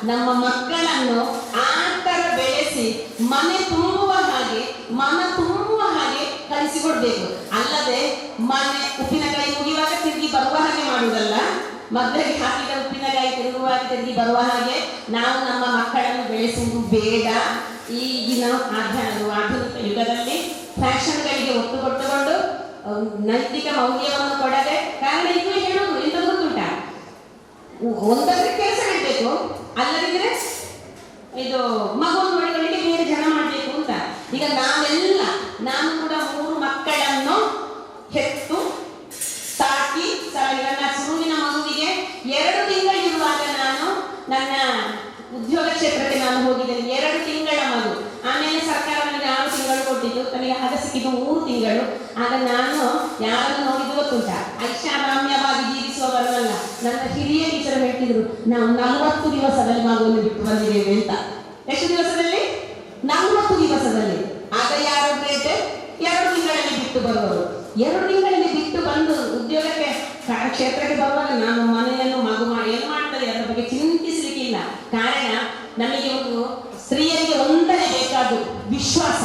ನಮ್ಮ ಮಕ್ಕಳನ್ನು ಆ ಥರ ಬೆಳೆಸಿ ಮನೆ ತುಂಬುವ ಹಾಗೆ, ಮನ ತುಂಬುವ ಹಾಗೆ ಕಲಿಸಿಕೊಡ್ಬೇಕು. ಅಲ್ಲದೆ ಮನೆ ಉಪ್ಪಿನಕಾಯಿ ಮುಗಿಯುವಾಗ ತಿರುಗಿ ಬರುವ ಹಾಗೆ ಮಾಡುವುದಲ್ಲ. ಮದ್ವೆಗೆ ಹಾಕಿದ ಉಪ್ಪಿನಕಾಯಿ ತಿರುಗುವಾಗ ತಿರುಗಿ ಬರುವ ಹಾಗೆ ನಾವು ನಮ್ಮ ಮಕ್ಕಳನ್ನು ಬೆಳೆಸುವುದು ಬೇಡ. ಈಗಿನ ಆಧುನಿಕ ಯುಗದಲ್ಲಿ ಫ್ಯಾಷನ್ಗಳಿಗೆ ಒತ್ತು ಕೊಟ್ಟುಕೊಂಡು ನೈತಿಕ ಮೌಲ್ಯವನ್ನು ಕೊಡದೆ, ಕಾರಣ ಇದು ಹೇಳೋದು ಎಂತ ಗೊತ್ತುಂಟ, ಒಂದಾದ್ರೆ ಕೆಲಸ ಮಾಡಬೇಕು, ಅಲ್ಲದಿದ್ರೆ ಇದು ಮಗುವನ್ನು ನೋಡಿಕೊಳ್ಳಿಕ್ಕೆ ಬೇರೆ ಜನ ಮಾಡಬೇಕು ಅಂತ. ಈಗ ನಾನು ಕೂಡ 3 ಮಕ್ಕಳನ್ನು ಹೆತ್ತು ಸಾಕಿ ನನ್ನ ಸುರುವಿನ ಮಗುವಿಗೆ 2 ತಿಂಗಳಿರುವಾಗ ನಾನು ನನ್ನ ಉದ್ಯೋಗ ಕ್ಷೇತ್ರಕ್ಕೆ ನಾನು ಹೋಗಿದ್ದೇನೆ. 2 ತಿಂಗಳ ಮಗು. ಆಮೇಲೆ ಸರ್ಕಾರ ನನಗೆ 6 ತಿಂಗಳು ಕೊಟ್ಟಿದ್ದು, ನನಗೆ ಆಗ ಸಿಕ್ಕಿದ್ದು 3 ತಿಂಗಳು. ಆಗ ನಾನು ಯಾರನ್ನು ನೋಡಿದ್ದು ಗೊತ್ತುಂಟ, ಐಷಾರಾಮ್ಯವಾಗಿ ಜೀವಿಸುವವರಲ್ಲ. ನನ್ನ ಹಿರಿಯ ಟೀಚರ್ ಹೇಳ್ತಿದ್ರು, ನಾವು 40 ದಿವಸದಲ್ಲಿ ಮಗುವನ್ನು ಬಿಟ್ಟು ಬಂದಿದ್ದೇವೆ ಅಂತ. ಎಷ್ಟು ದಿವಸದಲ್ಲಿ? 40 ದಿವಸದಲ್ಲಿ. ಆಗ ಯಾರು ಗ್ರೇಟ್? 2 ತಿಂಗಳಲ್ಲಿ ಬಿಟ್ಟು ಬರುವವರು. 2 ತಿಂಗಳಲ್ಲಿ ಬಿಟ್ಟು ಬಂದು ಉದ್ಯೋಗಕ್ಕೆ ಕ್ಷೇತ್ರಕ್ಕೆ ಬರುವಾಗ ನಾನು ಮನೆಯನ್ನು ಮಗು ಮಾಡಿ ಏನು ಮಾಡ್ತಾರೆ ಅದರ ಬಗ್ಗೆ ಚಿಂತಿಸಲಿಕ್ಕಿಲ್ಲ. ಕಾರಣ ನಮಗೆ ಒಂದು ಸ್ತ್ರೀಯರಿಗೆ ಒಂದನೇ ಬೇಕಾದ್ದು ವಿಶ್ವಾಸ.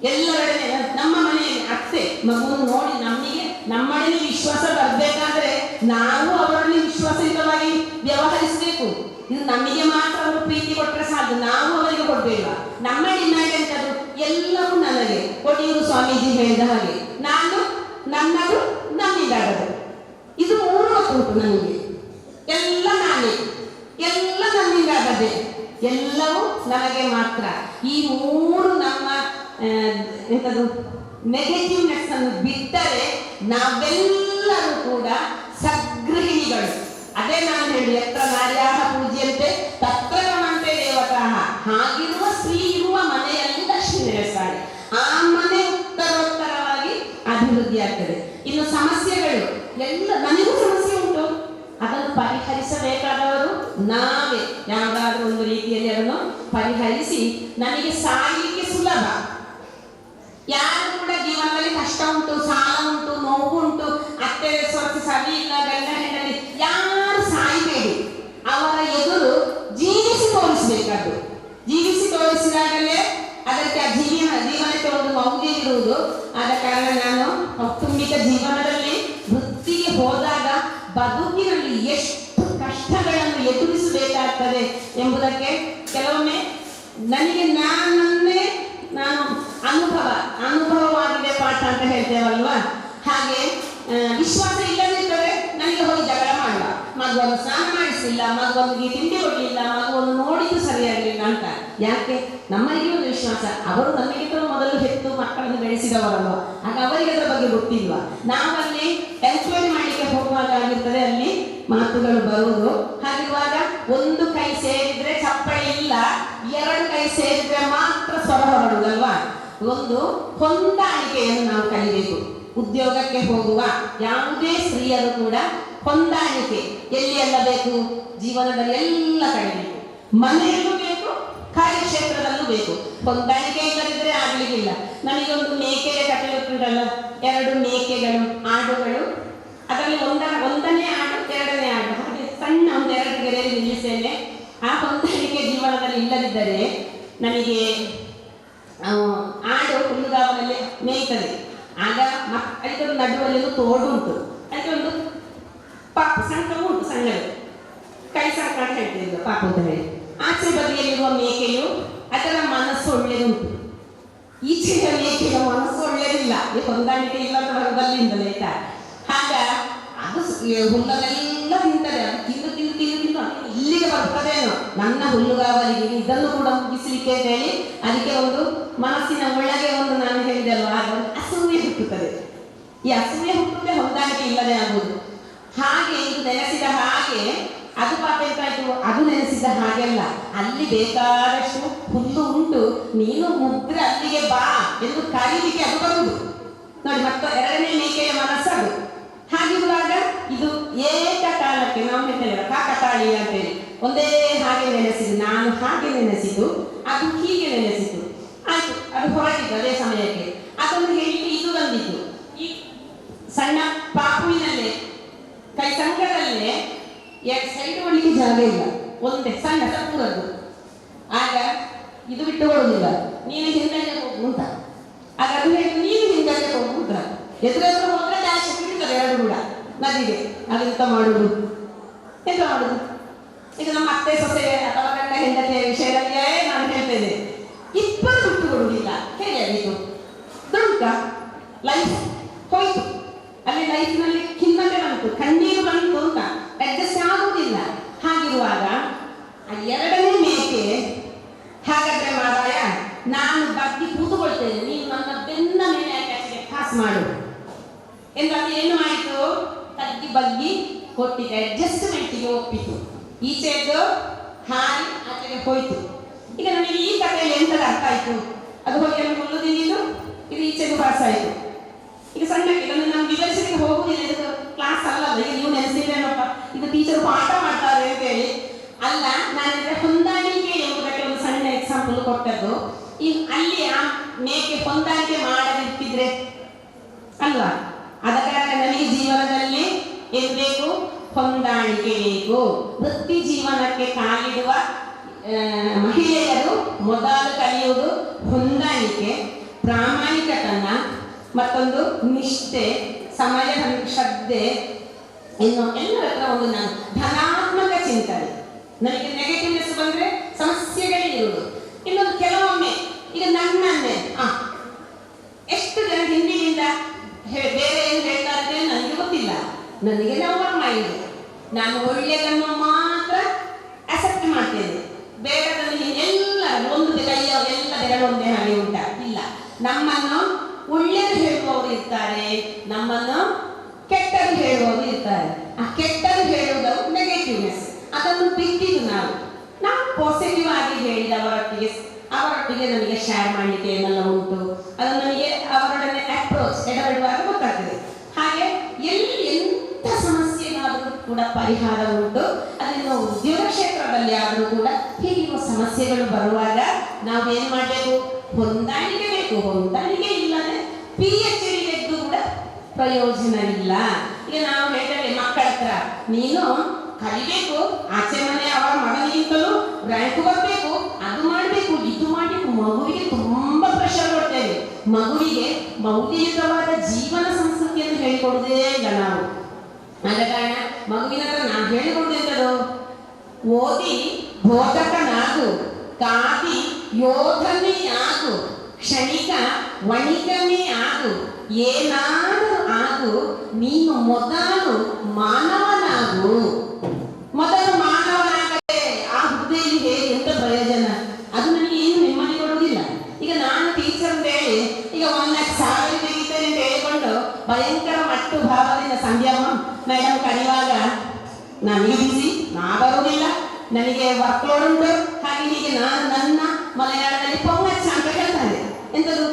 ಎಲ್ಲರೊಡನೆ ನಮ್ಮ ಮನೆಯಲ್ಲಿ ಅತ್ತೆ ಮಗುವನ್ನು ನೋಡಿ ನಮ್ಮಲ್ಲಿ ವಿಶ್ವಾಸ ಬರಬೇಕಾದ್ರೆ ನಾವು ಅವರಲ್ಲಿ ವಿಶ್ವಾಸಯುತವಾಗಿ ವ್ಯವಹರಿಸಬೇಕು. ಇದು ನಮಗೆ ಮಾತ್ರ ಅವರು ಪ್ರೀತಿ ಕೊಟ್ಟರೆ ಸಾಕು, ನಾವು ಅವರಿಗೆ ಕೊಡ್ಬೇಕ. ನಮ್ಮ ಡಿಮ್ಯಾಂಡ್ ಎಂತದ್ದು? ಎಲ್ಲವೂ ನನಗೆ ಕೊಡಿಯೂರು ಸ್ವಾಮೀಜಿ ಹೇಳಿದ ಹಾಗೆ, ನನ್ನದು ನನ್ನಿಂದಾಗದು. ಇದು 3 ಒಕ್ಕೂಟು. ನನಗೆ ಎಲ್ಲ ನಾನೇ, ಎಲ್ಲ ನನ್ನಿಂದಾಗದೆ, ಎಲ್ಲವೂ ನನಗೆ ಮಾತ್ರ. ಈ 3 ನಮ್ಮ ಎಂಥದ್ದು ನೆಗೆಟಿವ್ನೆಸ್ ಅನ್ನು ಬಿಟ್ಟರೆ ನಾವೆಲ್ಲರೂ ಕೂಡ ಸದ್ಗೃಹಿಣಿಗಳು. ಅದೇ ನಾನು ಹೇಳಿ, ಎತ್ರ ನಾರ್ಯಾಹ ಪೂಜ್ಯಂತೆ ತತ್ರ ರಮಂತೆ ದೇವತಾಃ. ಹಾಗಿರುವ ಸ್ತ್ರೀ ಇರುವ ಮನೆಯಲ್ಲಿ ಲಕ್ಷ್ಮಿ ನೆಲೆಸ್ತಾಳೆ. ಆ ಮನೆ ಉತ್ತರೋತ್ತರವಾಗಿ ಅಭಿವೃದ್ಧಿ ಆಗ್ತದೆ. ಇನ್ನು ಸಮಸ್ಯೆಗಳು ಎಲ್ಲ, ನನಗೂ ಸಮಸ್ಯೆ ಉಂಟು, ಅದನ್ನು ಪರಿಹರಿಸಬೇಕಾದವರು ನಾವೇ. ಯಾವುದಾದ್ರೂ ಒಂದು ರೀತಿಯಲ್ಲಿ ಅದನ್ನು ಪರಿಹರಿಸಿ ನನಗೆ ಸಾಯಲಿಕ್ಕೆ ಸುಲಭ. ಯಾರು ಕೂಡ ಜೀವನದಲ್ಲಿ ಕಷ್ಟ ಉಂಟು, ಸಾಲ ಉಂಟು, ನೋವು ಉಂಟು, ಅತ್ತೆ ಸ್ವರ್ಥ ಸರಿ ಇಲ್ಲ, ಗಂಡ ಹೆಂಡತಿ, ಯಾರು ಸಾಯಬೇಡಿ. ಅವರ ಎದುರು ಜೀವಿಸಿ ತೋರಿಸಬೇಕಾದ್ದು. ಜೀವಿಸಿ ತೋರಿಸಿದಾಗಲೇ ಅದಕ್ಕೆ ಆ ಜೀವನಕ್ಕೆ ಒಂದು ಮೌಲ್ಯ ಇರುವುದು. ಆದ ಕಾರಣ ನಾನು ಕೌಟುಂಬಿಕ ಜೀವನದಲ್ಲಿ ವೃತ್ತಿಗೆ ಹೋದಾಗ ಬದುಕಿನಲ್ಲಿ ಎಷ್ಟು ಕಷ್ಟಗಳನ್ನು ಎದುರಿಸಬೇಕಾಗ್ತದೆ ಎಂಬುದಕ್ಕೆ ಕೆಲವೊಮ್ಮೆ ನನಗೆ ನಾನು ಅನುಭವವಾಗಿದೆ ಪಾಠ ಅಂತ ಹೇಳ್ತೇವಲ್ವಾ. ಹಾಗೆ ವಿಶ್ವಾಸ ಇಲ್ಲದಿದ್ದರೆ ನನಗೆ ಹೋಗಿ ಜಗಳ ಮಾಡುವ, ಮಗುವನ್ನು ಸ್ನಾನ ಮಾಡಿಸಲಿಲ್ಲ, ಮಗುವನಿಗೆ ತಿಂಡಿ ಕೊಡಲಿಲ್ಲ, ಮಗುವನ್ನು ನೋಡಿದ್ದು ಸರಿಯಾಗಲಿಲ್ಲ ಅಂತ. ಯಾಕೆ? ನಮ್ಮಲ್ಲಿಗೆ ಒಂದು ವಿಶ್ವಾಸ, ಅವರು ನಮಗಿಂತ ಮೊದಲು ಹೆತ್ತು ಮಕ್ಕಳನ್ನು ಬೆಳೆಸಿದವರಲ್ವ, ಆಗ ಅವರಿಗೆ ಅದರ ಬಗ್ಗೆ ಗೊತ್ತಿಲ್ವಾ. ನಾವಲ್ಲಿ ಎನ್ಕ್ವೈರಿ ಮಾಡಲಿಕ್ಕೆ ಹೋಗುವಾಗ ಆಗಿರ್ತದೆ ಅಲ್ಲಿ ಮಾತುಗಳು ಬರುವುದು. ಹಾಗಿರುವಾಗ ಒಂದು ಕೈ ಸೇರಿದ್ರೆ ಚಪ್ಪಳಿ ಇಲ್ಲ, ಎರಡು ಕೈ ಸೇರಿದ್ರೆ ಮಾತ್ರ ಸ್ವರ ಹೊರಡುವುದಲ್ವಾ. ಒಂದು ಹೊಂದಾಣಿಕೆಯನ್ನು ನಾವು ಕಲಿಬೇಕು. ಉದ್ಯೋಗಕ್ಕೆ ಹೋಗುವ ಯಾವುದೇ ಸ್ತ್ರೀಯರು ಕೂಡ ಹೊಂದಾಣಿಕೆ ಎಲ್ಲಿ ಎಲ್ಲ ಬೇಕು, ಜೀವನದಲ್ಲಿ ಎಲ್ಲ ಕಡೆ ಬೇಕು, ಮನೆಯಲ್ಲೂ ಬೇಕು, ಕಾರ್ಯಕ್ಷೇತ್ರದಲ್ಲೂ ಬೇಕು. ಹೊಂದಾಣಿಕೆ ಇಲ್ಲದಿದ್ರೆ ಆಗ್ಲಿಕ್ಕಿಲ್ಲ. ನಮಗೊಂದು ಮೇಕೆಯ ಕಥೆ ಗೊತ್ತುಂಟಲ್ಲ, 2 ಮೇಕೆಗಳು, ಆಡುಗಳು, ಅದರಲ್ಲಿ ಒಂದನೇ ಆಡು, ಎರಡನೇ ಆಡು, ಹಾಗೆ ಸಣ್ಣ ಒಂದು 2 ಗೆರೆಯಲ್ಲಿ ನಿಲ್ಲಿಸ್ತೇನೆ. ಆ ಹೊಂದಾಣಿಕೆ ಜೀವನದಲ್ಲಿ ಇಲ್ಲದಿದ್ದರೆ ನಮಗೆ ಆಡು ಹುಲ್ಲುಗಾವಲಲ್ಲಿ ಮೇಯ್ತದೆ. ಆಗ ಅದರ ನಡುವಲ್ಲಿ ಒಂದು ತೋಡು ಉಂಟು, ಅದಕ್ಕೆ ಒಂದು ಪಾಪ ಸಂಕವು ಉಂಟು, ಸಣ್ಣದು ಕೈ ಸಾಕ ಅಂತ ಹೇಳ್ತಿದ್ರು ಪಾಪ ಅಂತ ಹೇಳಿ. ಆಚೆ ಬದಿಯಲ್ಲಿರುವ ಮೇಕೆಯು ಅದರ ಮನಸ್ಸು ಒಳ್ಳೆದುಂಟು, ಈಚೆಯ ಮೇಕೆಯ ಮನಸ್ಸು ಒಳ್ಳೆಯದಿಲ್ಲ. ಈ ಹೊಂದಾಣಿಕೆ ಇಲ್ಲದ ಹೊರದಲ್ಲಿಂದಲೇ ಆಯ್ತಾ. ಆಗ ಅದು ಹುಲ್ಲನ್ನೆಲ್ಲ ತಿಂತದೆ, ಅದು ತಿಂದು ತಿಂದು ತಿಂದು ತಿಂದು ಇಲ್ಲಿಗೆ ಬರ್ತದೇನೋ ನನ್ನ ಹುಲ್ಲುಗಾವಲಿಗೆ, ಇದನ್ನು ಕೂಡ ಮುಗಿಸಲಿಕ್ಕೆ ಅಂತ ಹೇಳಿ ಅದಕ್ಕೆ ಒಂದು ಮನಸ್ಸಿನ ಒಳಗೆ ಒಂದು, ನಾನು ಹೇಳಿದೆ ಅಲ್ವಾ, ಆಗ ಒಂದು ಅಸೂಯೆ ಹುಟ್ಟುತ್ತದೆ. ಈ ಅಸೂಯೆ ಹುಟ್ಟುತ್ತೆ ಹೊಂದಾಣಿಕೆ ಇಲ್ಲದೆ ಆಗುವುದು. ಹಾಗೆ ಇದು ನೆನೆಸಿದ ಹಾಗೆ ಅದು ಪಾಪ ಎಂತಾಯ್ತು, ಅದು ನೆನೆಸಿದ ಹಾಗೆಲ್ಲ, ಅಲ್ಲಿ ಬೇಕಾದಷ್ಟು ಹುಲ್ಲು ಉಂಟು, ನೀನು ಮುದ್ರೆ ಅಲ್ಲಿಗೆ ಬಾ ಎಂದು ಕರೀಲಿಕ್ಕೆ ಅದು ಬರುವುದು ನೋಡಿ. ಮತ್ತು 2ನೇ ಮೇಕೆಯ ಮನಸ್ಸದು. ಹಾಗಿರುವಾಗ ಇದು ಏಕಕಾಲಕ್ಕೆ ನಾವು ಹೇಳ್ತೇವೆ ಕಾಕತಾಳಿ ಅಂತೇಳಿ, ಒಂದೇ ಹಾಗೆ ನೆನೆಸಿದ್ದು, ನಾನು ಹಾಗೆ ನೆನೆಸಿದ್ದು, ಅದು ಹೀಗೆ ನೆನೆಸಿದ್ದು, ಆಯ್ತು ಅದು ಹೊರಟಿದ್ದು ಅದೇ ಸಮಯಕ್ಕೆ. ಅದನ್ನು ಹೇಳಿಕ್ಕೆ ಇದು ಬಂದಿತ್ತು. ಈ ಸಣ್ಣ ಪಾಪುವಿನಲ್ಲೇ ಕೈ ಸಂಘದಲ್ಲೇ ಸೈಡ್ ಕೊಡ್ಲಿಕ್ಕೆ ಜಾಗ ಇಲ್ಲ, ಒಂದೇ ಸಣ್ಣ ಸಪ್ಪುರದ್ದು. ಆಗ ಇದು ಬಿಟ್ಟು ಕೊಡುವುದಿಲ್ಲ, ನೀನು ಹಿಂದಕ್ಕೆ ಹೋಗು ಅಂತ. ಆಗ ಅದು ಹೇಳಿ ನೀನು ಹಿಂದಕ್ಕೆ ಹೋಗು ಅಂತ. ಎದುರೆದುರು ಹೋದ್ರೆ ಡ್ಯಾಶ್ ಬಿಡ್ತಾರೆ 2 ಕೂಡ ನದಿಗೆ. ಅದೆಂತ ಮಾಡುದು, ಎಂತ ಮಾಡುದು? ಈಗ ನಮ್ಮ ಅತ್ತೆ ಸೊಸೆ ಅಥವಾ ಗಂಡ ಹೆಂಡತಿಯ ವಿಷಯದಲ್ಲಿಯೇ ನಾನು ಹೇಳ್ತೇನೆ, ಇಬ್ಬರು ಬಿಟ್ಟು ಕೊಡುವುದಿಲ್ಲ. ಹೇಗೆ ಆಗಿತ್ತು? ದುಡುಕ ಲೈಫ್ ಹೋಯ್ತು, ಅಲ್ಲಿ ಲೈಫ್ನಲ್ಲಿ ಖಿನ್ನತೆ ಬಂತು, ಕಣ್ಣೀರು ಬಂತು ಅಂತ ಅಡ್ಜಸ್ಟ್ ಆಗುವುದಿಲ್ಲ. ಹಾಗಿರುವಾಗ ಆ 2ನೇ ಮೇಕೆ, ಹಾಗಾದ್ರೆ ಮಾರಾಯ ನಾನು ಬಗ್ಗಿ ಕೂತುಕೊಳ್ತೇನೆ, ನೀನು ನನ್ನ ಬೆನ್ನ ಮೇಲೆ ಆಚೆಗೆ ಪಾಸ್ ಮಾಡು ಎಂದು ಅದು ಏನು ಮಾಡಿತು, ತಗ್ಗಿ ಬಗ್ಗಿ ಕೊಟ್ಟಿಗೆ ಅಡ್ಜಸ್ಟ್ಮೆಂಟಿಗೆ ಒಪ್ಪಿತು. ಈಚೆದ್ದು ಹಾರಿ ಆಚೆಗೆ ಹೋಯ್ತು. ಈಗ ನಮಗೆ ಈ ಕಥೆಯಲ್ಲಿ ಎಂತದ ಅರ್ಥ ಆಯ್ತು? ಅದು ಹೋಗಿ ನಮಗೆ ಹುಲ್ಲು ತಿಂದಿದ್ದು, ಇದು ಈಚೆಗೂ ಪಾಸ್ ಆಯಿತು. ಈಗ ಸಣ್ಣ ಇದನ್ನು ನಾವು ವಿವರಿಸಲಿಕ್ಕೆ ಹೋಗುವುದಿಲ್ಲ, ಇದು ಕ್ಲಾಸ್ ಅಲ್ಲಲ್ಲ. ಈಗ ನೀವು ನೆನೆಸಿದ್ರೇನಪ್ಪ ಇದು ಟೀಚರ್ ಪಾಠ ಮಾಡ್ತಾರೆ ಅಂತೇಳಿ ಅಲ್ಲ. ನಾನಿದ್ರೆ ಹೊಂದಾಣಿಕೆ ಎಂಬುದಕ್ಕೆ ಒಂದು ಸಣ್ಣ ಎಕ್ಸಾಂಪಲ್ ಕೊಟ್ಟದ್ದು. ಈಗ ಅಲ್ಲಿ ಆ ಮೇಕೆ ಹೊಂದಾಣಿಕೆ ಮಾಡದಿರ್ತಿದ್ರೆ ಅಲ್ವಾ, ಆದ ಕಾರಣ ನನಗೆ ಜೀವನದಲ್ಲಿ ಏನು ಬೇಕು? ಹೊಂದಾಣಿಕೆ ಬೇಕು. ವೃತ್ತಿ ಜೀವನಕ್ಕೆ ಕಾಲಿಡುವ ಮಹಿಳೆಯರು ಮೊದಲು ಕಲಿಯುವುದು ಹೊಂದಾಣಿಕೆ, ಪ್ರಾಮಾಣಿಕತನ, ಮತ್ತೊಂದು ನಿಷ್ಠೆ, ಸಮಯ ಶ್ರದ್ಧೆ, ಇನ್ನು ಎಲ್ಲರ ಹತ್ರ ಒಂದು ನಾನು ಧನಾತ್ಮಕ ಚಿಂತನೆ. ನನಗೆ ನೆಗೆಟಿವ್ನೆಸ್ ಬಂದರೆ ಸಮಸ್ಯೆಗಳೇ ಇರುವುದು. ಇನ್ನೊಂದು ಕೆಲವೊಮ್ಮೆ ಈಗ ನನ್ನನ್ನೇ ಎಷ್ಟು ಜನ ಹಿಂದಿನಿಂದ ಬೇರೆ ಏನು ಹೇಳ್ತಾರೆ ನನಗೆ ಗೊತ್ತಿಲ್ಲ, ನನಗೆ ನೋವು ಮೈಂಡ್, ನಾನು ಒಳ್ಳೆಯದನ್ನು ಮಾತ್ರ ಅಕ್ಸೆಪ್ಟ್ ಮಾಡ್ತೇನೆ, ಬೇಡದನ್ನು ಎಲ್ಲ ಒಂದು ಕೈಯ ಎಲ್ಲ ಬೆರಳೊಂದೇ ಹಾಗೆ ಉಂಟಾ? ಇಲ್ಲ. ನಮ್ಮನ್ನು ಒಳ್ಳೆಯದು ಹೇಳುವವರು ಇರ್ತಾರೆ, ನಮ್ಮನ್ನು ಕೆಟ್ಟದ್ದು ಹೇಳುವವರು ಇರ್ತಾರೆ. ಆ ಕೆಟ್ಟದ್ದು ಹೇಳುವುದು ನೆಗೆಟಿವ್ನೆಸ್, ಅದನ್ನು ಬಿಟ್ಟಿದ್ದು ನಾವು ಪಾಸಿಟಿವ್ ಆಗಿ ಅವರೊಟ್ಟಿಗೆ ನಮಗೆ ಶೇರ್ ಮಾಡಲಿಕ್ಕೆ ಏನೆಲ್ಲ ಉಂಟು, ಅದು ನಮಗೆ ಅವರೊಡನೆ ಅಪ್ರೋಚ್ ಎಡಬಿಡುವಾಗ ಗೊತ್ತಾಗ್ತದೆ. ಹಾಗೆ ಎಲ್ಲಿ ಎಂಥ ಸಮಸ್ಯೆಗಾದರೂ ಕೂಡ ಪರಿಹಾರ ಉಂಟು. ಅದನ್ನು ಉದ್ಯೋಗ ಕ್ಷೇತ್ರದಲ್ಲಿ ಆದರೂ ಕೂಡ ಹೀಗಿರುವ ಸಮಸ್ಯೆಗಳು ಬರುವಾಗ ನಾವೇನು ಮಾಡಬೇಕು? ಹೊಂದಾಣಿಕೆ ಬೇಕು. ಹೊಂದಾಣಿಕೆ ಇಲ್ಲದೆ PhD ತೆಗೆದು ಕೂಡ ಪ್ರಯೋಜನವಿಲ್ಲ. ಈಗ ನಾವು ಹೇಳ್ತೇವೆ ಮಕ್ಕಳ ಹತ್ರ, ನೀನು ಕಲಿಬೇಕು, ಆಚೆ ಮನೆ ಅವರ ಮಗನಿಗಿಂತಲೂ ರ್ಯಾಂಕ್ ಬರಬೇಕು, ಅದು ಮಾಡಬೇಕು, ಇದು ಮಾಡಬೇಕು. ಮಗುವಿಗೆ ತುಂಬಾ ಪ್ರೆಷರ್ ಕೊಡ್ತೇವೆ. ಮಗುವಿಗೆ ಮೌಲ್ಯಯುತವಾದ ಜೀವನ ಸಂಸ್ಕೃತಿಯನ್ನು ಹೇಳಿಕೊಡುವುದೇ ಇಲ್ಲ ನಾವು. ಆದ ಕಾರಣ ಮಗುವಿನ ಹತ್ರ ನಾನು ಹೇಳಿಕೊಡುವಂಥದ್ದು, ಓದಿ ಬೋಧಕನಾಗು, ಕಾದಿ ಯೋಧನೇ ಆಗು, ಕ್ಷಣಿಕ ವಣಿಕನೇ ಆಗು, ಏನಾದರೂ ಆಗು, ನೀನು ಮೊದಲು ಮಾನವನಾಗು. ಮೊದಲು ಮಾನವನಾಗದೆ ಆ ಹುದ್ದೆಯಲ್ಲಿ ಹೇಗೆ ಎಂತ ಪ್ರಯೋಜನ? ಅದು ನನಗೆ ಏನು ನೆಮ್ಮದಿ ಕೊಡುವುದಿಲ್ಲ. ಈಗ ನಾನು ಟೀಚರ್ ಅಂತ ಹೇಳಿ ಈಗ 1,00,000 ತೆಗಿತೇನೆ ಅಂತ ಹೇಳಿಕೊಂಡು ಭಯಂಕರ ಮಟ್ಟು ಭಾವದಿಂದ ಸಂಧ್ಯಾ ಮೇಡಮ್ ಕರೆಯುವಾಗ ನನಗೆ ಬಿಸಿ, ನಾ ಬರುವುದಿಲ್ಲ, ನನಗೆ ವರ್ಕ್ಲೋಡ್ ಉಂಟು, ಹಾಗೆ ಹೀಗೆ ನಾನು ನನ್ನ ಮಲಯಾಳದಲ್ಲಿ ಪೊಂಗಚ್ಚ ಅಂತ ಹೇಳ್ತಾರೆ. ಎಂಥದ್ದು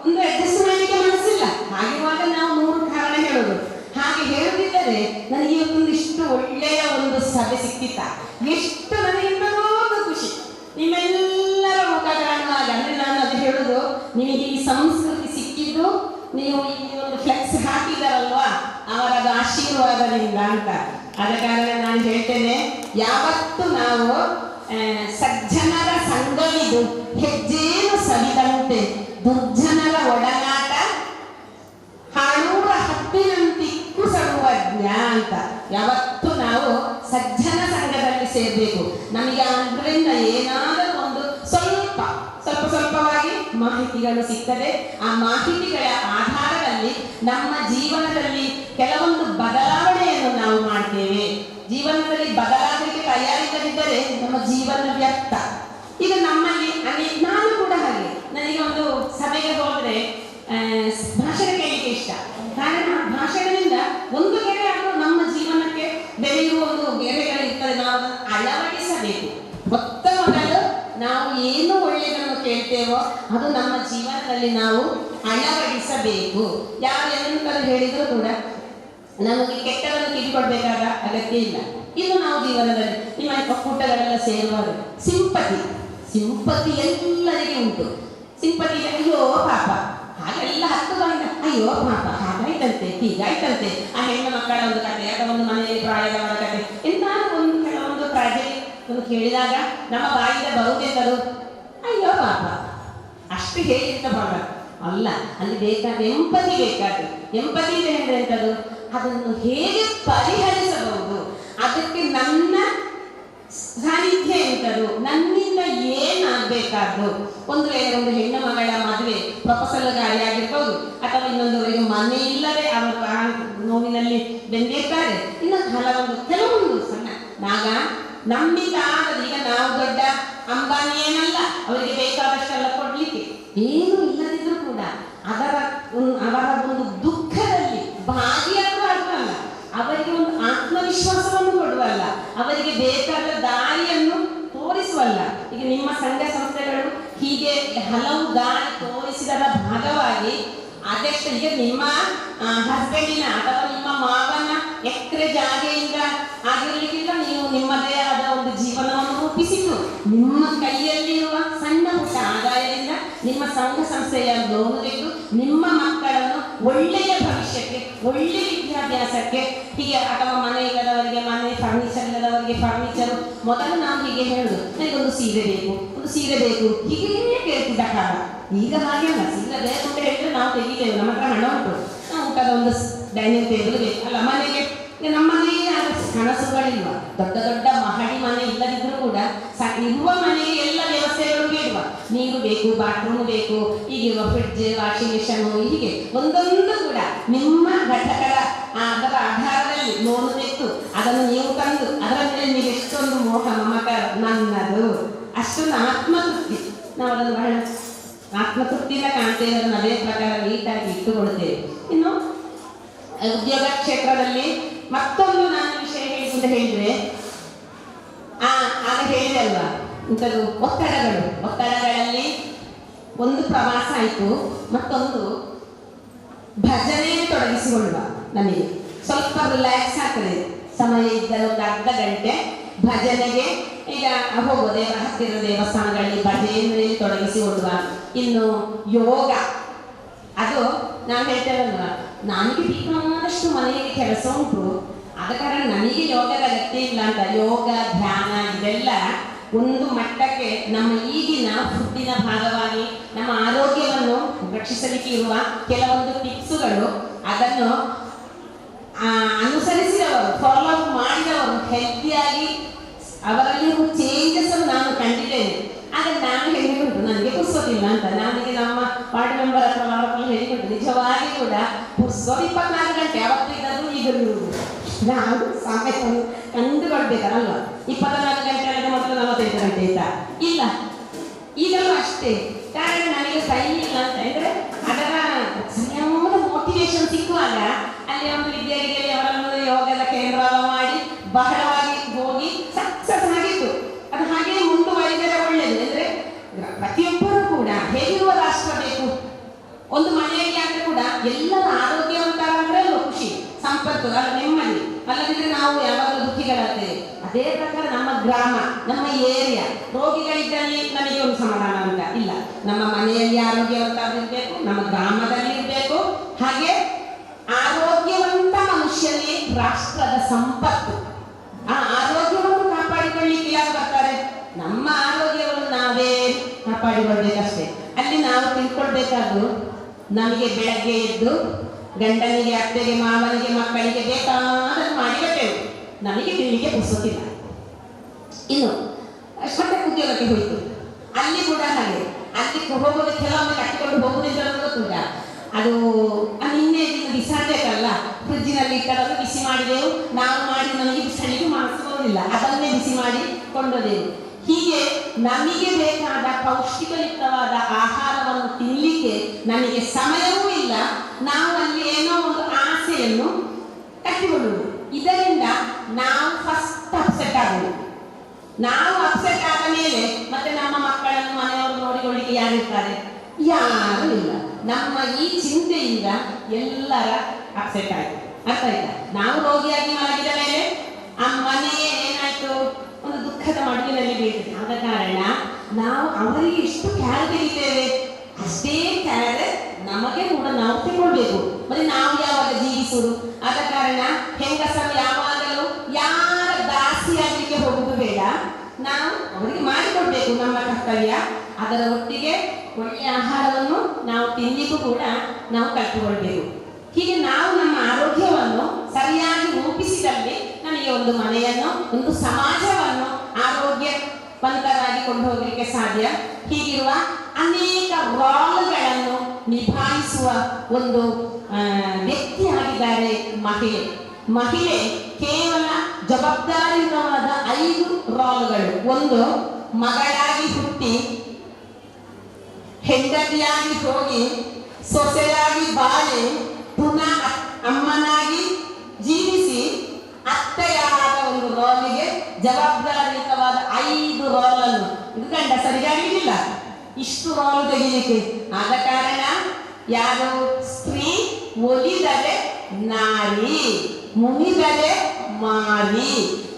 ಒಂದು ಅಡ್ಜಸ್ಟ್ ಮಾಡಲಿಕ್ಕೆ ಮನಸ್ಸಿಲ್ಲ. ಹಾಗಿರುವಾಗ ನಾವು 100 ಕಾರಣ ಹೇಳೋದು. ಹಾಗೆ ಹೇಳುತ್ತಿದ್ದರೆ ನನಗೆ ಇವತ್ತೊಂದಿಷ್ಟು ಒಳ್ಳೆಯ ಒಂದು ಸಭೆ ಸಿಕ್ಕಿತ್ತ, ಎಷ್ಟು ನನಗೆ ಒಂದು ಖುಷಿ. ನಿಮ್ಮೆಲ್ಲರ ಮುಖ ಕಾಣುವಾಗ ಅಂದ್ರೆ ನಾನು ಅದು ಹೇಳುದು, ನಿಮಗೆ ಈ ಸಂಸ್ಕೃತಿ ಸಿಕ್ಕಿದ್ದು ನೀವು ಈ ಒಂದು ಫ್ಲೆಕ್ಸ್ ಹಾಕಿದಾರಲ್ವಾ ಅವರ ಆಶೀರ್ವಾದದಿಂದ ಅಂತ. ಆದ ಕಾರಣ ನಾನು ಹೇಳ್ತೇನೆ, ಯಾವತ್ತು ನಾವು ಸಜ್ಜನರ ಸಂಗವಿದು ಹೆಜ್ಜೇನು ಸವಿದಂತೆ ದುರ್ಜನರ ಒಡನಾಟ ಹಾಳೂರ ಹತ್ತಿನಂತಿಕ್ಕು ಸರ್ವಜ್ಞ ಅಂತ. ಯಾವತ್ತು ನಾವು ಸಜ್ಜನ ಸಂಘದಲ್ಲಿ ಸೇರಬೇಕು. ನಮಗೆ ಅದರಿಂದ ಏನಾದರೂ ಒಂದು ಸ್ವಲ್ಪವಾಗಿ ಮಾಹಿತಿಗಳು ಸಿಗ್ತದೆ. ಆ ಮಾಹಿತಿಗಳ ಆಧಾರದಲ್ಲಿ ನಮ್ಮ ಜೀವನದಲ್ಲಿ ಕೆಲವೊಂದು ಬದಲಾವಣೆಯನ್ನು ನಾವು ಮಾಡ್ತೇವೆ. ಜೀವನದಲ್ಲಿ ಬದಲಾವಣೆಗೆ ತಯಾರಿಲ್ಲದಿದ್ದರೆ ನಮ್ಮ ಜೀವನ ವ್ಯರ್ಥ. ಈಗ ನಮ್ಮಲ್ಲಿ ನಾನು ಕೂಡ ಹಾಗೆ, ನನಗೆ ಒಂದು ಸಭೆಗೆ ಹೋದ್ರೆ ಭಾಷಣ ಕೇಳಲಿಕ್ಕೆ ಇಷ್ಟ. ಕಾರಣ ಭಾಷಣದಿಂದ ಒಂದು ಗೆರೆ ಆದರೂ ನಮ್ಮ ಜೀವನಕ್ಕೆ ಬೆಳೆಯುವ ಒಂದು ಗೆರೆಗಳಿರ್ತದೆ. ನಾವು ಅಳವಡಿಸಬೇಕು. ಮೊತ್ತ ಮೊದಲು ನಾವು ಏನು ಒಳ್ಳೆಯದನ್ನು ಕೇಳ್ತೇವೋ ಅದು ನಮ್ಮ ಜೀವನದಲ್ಲಿ ನಾವು ಅಳವಡಿಸಬೇಕು. ಯಾರು ಎಂತಂದು ಹೇಳಿದ್ರು ಕೂಡ ನಮಗೆ ಕೆಟ್ಟದನ್ನು ಕಿಡಿಕೊಡ್ಬೇಕಾದ ಅಗತ್ಯ ಇಲ್ಲ. ಇದು ನಾವು ಜೀವನದಲ್ಲಿ ನಿಮ್ಮ ಒಕ್ಕೂಟಗಳೆಲ್ಲ ಸೇರುವಾಗ ಸಿಂಪತಿ ಎಲ್ಲರಿಗೆ ಉಂಟು. ಸಿಂಪತಿ ಅಯ್ಯೋ ಪಾಪ ಹಾಗೆಲ್ಲ 10 ಗಂಟೆ ಅಯ್ಯೋ ಪಾಪ ಹಾಗಾಯ್ತಂತೆ ಹೀಗಾಯ್ತಂತೆ, ಆ ಹೆಣ್ಣು ಮಕ್ಕಳ ಒಂದು ಕತೆ ಅಥವಾ ಒಂದು ಮನೆಯಲ್ಲಿ ಪ್ರಾಯದವರ ಕತೆ ಎಂತಾದ್ರೂ ಒಂದು ಕೆಲವೊಂದು ಟ್ರಾಜೆಡಿ ಒಂದು ಕೇಳಿದಾಗ ನಮ್ಮ ಬಾಯಿಂದ ಬರುವುದೆಂದರು ಅಯ್ಯೋ ಪಾಪ. ಅಷ್ಟು ಹೇಗಿಂತ ಬರಲ್ಲ ಅಲ್ಲ, ಅಲ್ಲಿ ಬೇಕಾದ ಎಂಪತಿ ಬೇಕಾದ್ರೆ. ಎಂಪತಿ ಹೇಳಿದ್ರೆ ಎಂಥದ್ದು, ಅದನ್ನು ಹೇಗೆ ಪರಿಹರಿಸಬಹುದು, ಅದಕ್ಕೆ ನನ್ನ ಸಾನ್ನಿಧ್ಯ ಎಂಥದ್ದು, ನನ್ನಿಂದ ಏನಾಗಬೇಕಾದ್ದು. ಒಂದು ವೇಳೆ ಒಂದು ಹೆಣ್ಣು ಮಗಳ ಮದುವೆ ಪ್ರೊಫೆಸರ್ ಗಾಡಿಯಾಗಿರ್ಬೋದು, ಅಥವಾ ಇನ್ನೊಂದವರಿಗೆ ಮನೆ ಇಲ್ಲದೆ ಅವರು ಆ ನೋವಿನಲ್ಲಿ ಬೆಂದಿರ್ತಾರೆ. ಇನ್ನು ಕೆಲವೊಂದು ಸಣ್ಣ ನಂಬಿಕಾಗದ, ಈಗ ನಾವು ದೊಡ್ಡ ಅಂಬಾನಿ ಏನಲ್ಲ, ಅವರಿಗೆ ಬೇಕಾದಷ್ಟೆಲ್ಲ ಕೊಡ್ಲಿಕ್ಕೆ ಏನು ಇಲ್ಲದಿದ್ರು ಕೂಡ ಅವರ ಒಂದು ದುಃಖದಲ್ಲಿ ಭಾಗಿಯಾದರೂ ಆಗುವಲ್ಲ, ಅವರಿಗೆ ಒಂದು ಆತ್ಮವಿಶ್ವಾಸವನ್ನು ಕೊಡುವಲ್ಲ, ಅವರಿಗೆ ಬೇಕಾದ ದಾರಿಯನ್ನು ತೋರಿಸುವಲ್ಲ. ಈಗ ನಿಮ್ಮ ಸಂಘ ಸಂಸ್ಥೆಗಳು ಹೀಗೆ ಹಲವು ದಾರಿ ತೋರಿಸಿದರ ಭಾಗವಾಗಿ ಅದೆಷ್ಟು ಈಗ ನಿಮ್ಮ ಹಸ್ಬೆಂಡಿನ ಅಥವಾ ನಿಮ್ಮ ಮಾವನ ಎಕರೆ ಜಾಗೆಯಿಂದ ಆಗಿರ್ಲಿಕ್ಕಿಲ್ಲ, ನೀವು ನಿಮ್ಮದೇ ಆದ ಒಂದು ಜೀವನವನ್ನು ರೂಪಿಸಿತು ನಿಮ್ಮ ಕೈಯಲ್ಲಿರುವ ಸಣ್ಣ ಪುಟ್ಟ ಆದಾಯದಿಂದ ನಿಮ್ಮ ಸಂಘ ಸಂಸ್ಥೆಯ ಲೋನ್ ತೆಗೆದು ನಿಮ್ಮ ಮಕ್ಕಳನ್ನು ಒಳ್ಳೆಯ ಭವಿಷ್ಯಕ್ಕೆ, ಒಳ್ಳೆಯ ವಿದ್ಯಾಭ್ಯಾಸಕ್ಕೆ ಹೀಗೆ, ಅಥವಾ ಮನೆ ಇಲ್ಲದವರಿಗೆ ಮನೆ, ಫರ್ನಿಚರ್ ಇಲ್ಲದವರಿಗೆ ಫರ್ನಿಚರು. ಮೊದಲು ನಾವು ಹೀಗೆ ಹೇಳುದು, ನನಗೊಂದು ಸೀರೆ ಬೇಕು ಹೀಗೆ ಕೇಳ್ತಿದ್ದ ಕಾಲ. ಈಗ ಹಾಗೆ ಅಲ್ಲ, ಸೀರೆ ಬೇಕು ಅಂತ ಹೇಳಿದ್ರೆ ನಾವು ತೆಗಿತೇವೆ, ನಮ್ಮ ಹತ್ರ ಹಣ ಉಂಟು, ನಾವು ಊಟದ ಒಂದು ಡೈನಿಂಗ್ ಟೇಬಲ್ ಬೇಕು ಅಲ್ಲ ಮನೆಗೆ. ನಮ್ಮಲ್ಲಿ ಕನಸುಗಳಿಲ್ವ, ದೊಡ್ಡ ಮಹಡಿ ಮನೆ ಇಲ್ಲದಿದ್ರೂ ಕೂಡ ಇರುವ ಮನೆಗೆ ಎಲ್ಲ ವ್ಯವಸ್ಥೆಗಳು ಬೇಡುವ, ನೀರು ಬೇಕು, ಬಾತ್ರೂಮ್ ಬೇಕು, ಈಗಿರುವ ಫ್ರಿಡ್ಜ್, ವಾಷಿಂಗ್ ಮಿಷನ್, ಹೀಗೆ ಒಂದೊಂದು ಕೂಡ ನಿಮ್ಮ ಘಟಕಗಳ ಅದರ ಆಧಾರದಲ್ಲಿ ಲೋನ್ ತೆಗೆದು ಅದನ್ನು ನೀವು ತಂದು ಅದರ ಮೇಲೆ ನೀವು ಎಷ್ಟೊಂದು ಮೋಹ ಮಮಕಾರ ನನ್ನದು, ಅಷ್ಟೊಂದು ಆತ್ಮತೃಪ್ತಿ. ನಾವು ಅದನ್ನು ಬಹಳ ಆತ್ಮತೃಪ್ತಿಯಿಂದ ಕಾಣ್ತೇವೆ, ಅದನ್ನು ಅದೇ ಪ್ರಕಾರ ನೀಟಾಗಿ ಇಟ್ಟುಕೊಳ್ತೇವೆ. ಇನ್ನು ಉದ್ಯೋಗ ಕ್ಷೇತ್ರದಲ್ಲಿ ಮತ್ತೊಂದು ನಾನು ವಿಷಯ ಅಂತ ಹೇಳಿದ್ರೆ, ಆಗ ಹೇಳಿದೆ ಅಲ್ವಾ ಇಂಥದ್ದು ಒತ್ತಡಗಳಲ್ಲಿ ಒಂದು ಪ್ರವಾಸ ಆಯಿತು, ಮತ್ತೊಂದು ಭಜನೆಯನ್ನು ತೊಡಗಿಸಿಕೊಳ್ಳುವ. ನಮಗೆ ಸ್ವಲ್ಪ ರಿಲ್ಯಾಕ್ಸ್ ಆಗ್ತದೆ, ಸಮಯ ಇದ್ದರೆ ಒಂದು ಅರ್ಧ ಗಂಟೆ ಭಜನೆಗೆ ಈಗ ಹೋಗೋದೇ ಹತ್ತಿರ ದೇವಸ್ಥಾನಗಳಲ್ಲಿ ಭಜನೆಯಲ್ಲಿ ತೊಡಗಿಸಿಕೊಳ್ಳುವ. ಇನ್ನು ಯೋಗ, ಅದು ನಾನು ಹೇಳ್ತೇವಲ್ವ, ನನಗೆ ಬೇಕಾದಷ್ಟು ಮನೆಯಲ್ಲಿ ಕೆಲಸ ಉಂಟು, ಆದ ಕಾರಣ ನನಗೆ ಯೋಗದ ಅಗತ್ಯ ಇಲ್ಲ ಅಂತ. ಯೋಗ, ಧ್ಯಾನ ಇದೆಲ್ಲ ಒಂದು ಮಟ್ಟಕ್ಕೆ ನಮ್ಮ ಈಗಿನ ಫುಡ್ಡಿನ ಭಾಗವಾಗಿ ನಮ್ಮ ಆರೋಗ್ಯವನ್ನು ರಕ್ಷಿಸಲಿಕ್ಕೆ ಇರುವ ಕೆಲವೊಂದು ಟಿಪ್ಸುಗಳು. ಅದನ್ನು ಅನುಸರಿಸಿದವರು, ಫಾಲೋ ಮಾಡಿದವರು, ಹೆಲ್ತಿಯಾಗಿ ಅವರಲ್ಲಿ ಚೇಂಜಸ್ ಅನ್ನು ನಾನು ಕಂಡಿದ್ದೇನೆ. ಆಗ ನಾನು ಹೇಳಿಕೊಟ್ಟು ನನಗೆ ಪುರ್ಸೋದಿಲ್ಲ ಅಂತ. ನನಗೆ ನಮ್ಮ ವಾರ್ಡ್ ಮೆಂಬರ್ ಅಥವಾ ಅವರ ಹೇಳಿಕೊಟ್ಟು ನಿಜವಾಗಿ ಕೂಡ ಪುರ್ಸೋದು 24 ಗಂಟೆ ಅವತ್ತು ಇರೋದು ಈಗಲೂ ನಾವು ಸಮಯವನ್ನು ಕಂಡುಕೊಳ್ಬೇಕಲ್ವ. 24 ಗಂಟೆ ಅಂದರೆ ಮೊದಲು 45 ಗಂಟೆ ಆಯ್ತಾ? ಇಲ್ಲ, ಈಗಲೂ ಅಷ್ಟೇ. ಕಾರಣ ನನಗೆ ಟೈಮ್ ಇಲ್ಲ ಅಂತ ಹೇಳಿದ್ರೆ ಅದರ ಸರಿಯಾದ ಮೋಟಿವೇಶನ್ ಸಿಕ್ಕುವಾಗ ಅಲ್ಲಿ ಒಂದು ವಿದ್ಯಾರ್ಥಿಗಳಿಗೆ ಅವರನ್ನು ಯೋಗದ ಕೇಂದ್ರ ಮಾಡಿ ಬಹಳವಾಗಿ ಹೋಗಿ ಸಕ್ಸಸ್ ಆಗಿತ್ತು. ಅದು ಹಾಗೆ ಮುಂದುವರಿದರೆ ಒಳ್ಳೆಯದು. ಅಂದರೆ ಪ್ರತಿಯೊಬ್ಬರೂ ಕೂಡ ಹೇಗಿರುವ ರಾಷ್ಟ್ರ ಬೇಕು. ಒಂದು ಮನೆಯಲ್ಲಿ ಆದ್ರೆ ಕೂಡ ಎಲ್ಲರ ಆರೋಗ್ಯವಂತರಾದ್ರೆ ಅಲ್ವ ಖುಷಿ, ಸಂಪತ್ತು, ಅಲ್ಲ ನೆಮ್ಮದಿ. ಅಲ್ಲದಿದ್ರೆ ನಾವು ಯಾವಾಗಲೂ ದುಃಖಿಗಳಾಗ್ತೇವೆ. ಅದೇ ಪ್ರಕಾರ ನಮ್ಮ ಗ್ರಾಮ, ನಮ್ಮ ಏರಿಯಾ ರೋಗಿಗಳಿದ್ದಲ್ಲಿ ನಮಗೆ ಒಂದು ಸಮಾಧಾನ ಅಂತ ಇಲ್ಲ. ನಮ್ಮ ಮನೆಯಲ್ಲಿ ಆರೋಗ್ಯವಂತರಿರ್ಬೇಕು, ನಮ್ಮ ಗ್ರಾಮದಲ್ಲಿ ಇರಬೇಕು. ಹಾಗೆ ಆರೋಗ್ಯವಂತ ಮನುಷ್ಯನೇ ರಾಷ್ಟ್ರದ ಸಂಪತ್ತು. ಆ ಆರೋಗ್ಯವನ್ನು ಕಾಪಾಡಿಕೊಳ್ಳಿಕ್ಕೆ ಯಾರು ಬರ್ತಾರೆ? ನಮ್ಮ ಆರೋಗ್ಯವನ್ನು ನಾವೇ ಕಾಪಾಡಿಕೊಳ್ಬೇಕಷ್ಟೇ. ಅಲ್ಲಿ ನಾವು ತಿಳ್ಕೊಳ್ಬೇಕಾದ್ರು ನಮಗೆ ಬೆಳಗ್ಗೆ ಎದ್ದು ಗಂಡನಿಗೆ, ಅತ್ತೆಗೆ, ಮಾವನಿಗೆ, ಮಕ್ಕಳಿಗೆ ಬೇಕಾದನ್ನು ಮಾಡಿಕೊಟ್ಟೆವು. ನಮಗೆ ತಿಳ್ಳಿಕ್ಕೆ ಪುರ್ಸೋತಿಲ್ಲ. ಇನ್ನು ಮತ್ತೆ ಉದ್ಯೋಗಕ್ಕೆ ಹೋಯಿತು. ಅಲ್ಲಿ ಕೂಡ ಹಾಗೆ, ಅಲ್ಲಿ ಹೋಗೋದು ಕೆಲವೊಮ್ಮೆ ಕಟ್ಟಿಕೊಂಡು ಹೋಗುವುದಿಲ್ಲ ಕೂಡ ಅದು ನಿನ್ನೆ ದಿನ ಬಿಸಾಡಬೇಕಲ್ಲ, ಫ್ರಿಜ್ಜಿನಲ್ಲಿ ಇಟ್ಟರನ್ನು ಬಿಸಿ ಮಾಡಿದೆವು. ನಾವು ಮಾಡಿ ನಮಗೆ ಬಿಸಾಡಲಿಕ್ಕೆ ಮನಸ್ಸು ಬರುವುದಿಲ್ಲ, ಅದನ್ನೇ ಬಿಸಿ ಮಾಡಿ ಕೊಂಡೋದೆವು. ಹೀಗೆ ನಮಗೆ ಬೇಕಾದ ಪೌಷ್ಟಿಕಯುಕ್ತವಾದ ಆಹಾರವನ್ನು ತಿನ್ನಲಿಕ್ಕೆ ನಮಗೆ ಸಮಯವೂ ಇಲ್ಲ. ನಾವು ಅಲ್ಲಿ ಏನೋ ಒಂದು ಆಸೆಯನ್ನು ಕಟ್ಟಿಕೊಳ್ಳುವುದು. ಇದರಿಂದ ನಾವು ಫಸ್ಟ್ ಅಪ್ಸೆಟ್ ಆಗುವುದು. ನಾವು ಅಪ್ಸೆಟ್ ಆದ ಮೇಲೆ ಮತ್ತೆ ನಮ್ಮ ಮಕ್ಕಳನ್ನು, ಮನೆಯವರು ನೋಡಿಕೊಳ್ಳಿಕ್ಕೆ ಯಾರಿರ್ತಾರೆ? ಯಾರು ಇಲ್ಲ. ನಮ್ಮ ಈ ಚಿಂತೆಯಿಂದ ಎಲ್ಲರ ಅಪ್ಸೆಟ್ ಆಯಿತು. ಅರ್ಥ ಆಯ್ತಾ? ನಾವು ರೋಗಿಯಾಗಿ ಮಲಗಿದ ಮೇಲೆ ಆ ಮನೆಯೇ ಏನಾಯ್ತು, ಒಂದು ದುಃಖದ ಮಡುವಿನಲ್ಲಿ ಬೀಳ್ತದೆ. ಆದ ಕಾರಣ ನಾವು ಅವರಿಗೆ ಎಷ್ಟು ಕ್ಯಾರ್ ತೆಗಿತೇವೆ ಅಷ್ಟೇ ಕ್ಯಾರ್ ನಮಗೆ ಕೂಡ ನಾವು ತಗೊಳ್ಬೇಕು. ಮತ್ತೆ ನಾವು ಯಾವಾಗ ಜೀವಿಸುವುದು? ಆದ ಕಾರಣ ಹೆಂಗಸರು ಯಾವಾಗಲೂ ಯಾರ ದಾಸಿಯಾಗಲಿಕ್ಕೆ ಹೋಗುದು ಬೇಡ. ನಾವು ಅವರಿಗೆ ಮಾಡಿಕೊಡ್ಬೇಕು ನಮ್ಮ ಕರ್ತವ್ಯ. ಅದರ ಒಟ್ಟಿಗೆ ಒಳ್ಳೆಯ ಆಹಾರವನ್ನು ನಾವು ತಿನ್ನಲಿಕ್ಕೂ ಕೂಡ ನಾವು ಕಲ್ತುಕೊಳ್ಬೇಕು. ಹೀಗೆ ನಾವು ನಮ್ಮ ಆರೋಗ್ಯವನ್ನು ಸರಿಯಾಗಿ ರೂಪಿಸಿದಲ್ಲಿ ನಮಗೆ ಒಂದು ಮನೆಯನ್ನು, ಒಂದು ಸಮಾಜವನ್ನು ಆರೋಗ್ಯವಂತರಾಗಿ ಕೊಂಡು ಹೋಗಲಿಕ್ಕೆ ಸಾಧ್ಯ. ಹೀಗಿರುವ ಅನೇಕ ರೋಲ್ಗಳನ್ನು ನಿಭಾಯಿಸುವ ಒಂದು ವ್ಯಕ್ತಿಯಾಗಿದ್ದಾರೆ ಮಹಿಳೆ. ಮಹಿಳೆ ಕೇವಲ ಜವಾಬ್ದಾರಿಯುತವಾದ 5 ರೋಲ್ಗಳು. ಒಂದು, ಮಗಳಾಗಿ ಹುಟ್ಟಿ ಹೆಂಡತಿಯಾಗಿ ಹೋಗಿ ಸೊಸೆಯಾಗಿ ಬಾಳಿ ಪುನಃ ಅಮ್ಮನಾಗಿ ಜೀವಿಸಿ ಅತ್ತೆಯಾದ ಒಂದು ರೋಲಿಗೆ ಜವಾಬ್ದಾರಿಯುತವಾದ 5 ರೋಲನ್ನು ಇದು ಗಂಡಸರಿಗಾಗಲಿಲ್ಲ ಇಷ್ಟು ರೋಲು ತೆಗಿಲಿಕ್ಕೆ. ಆದ ಕಾರಣ ಯಾರು ಸ್ತ್ರೀ ಒಲಿದರೆ ನಾರಿ, ಮುನಿದರೆ ಮಾರಿ.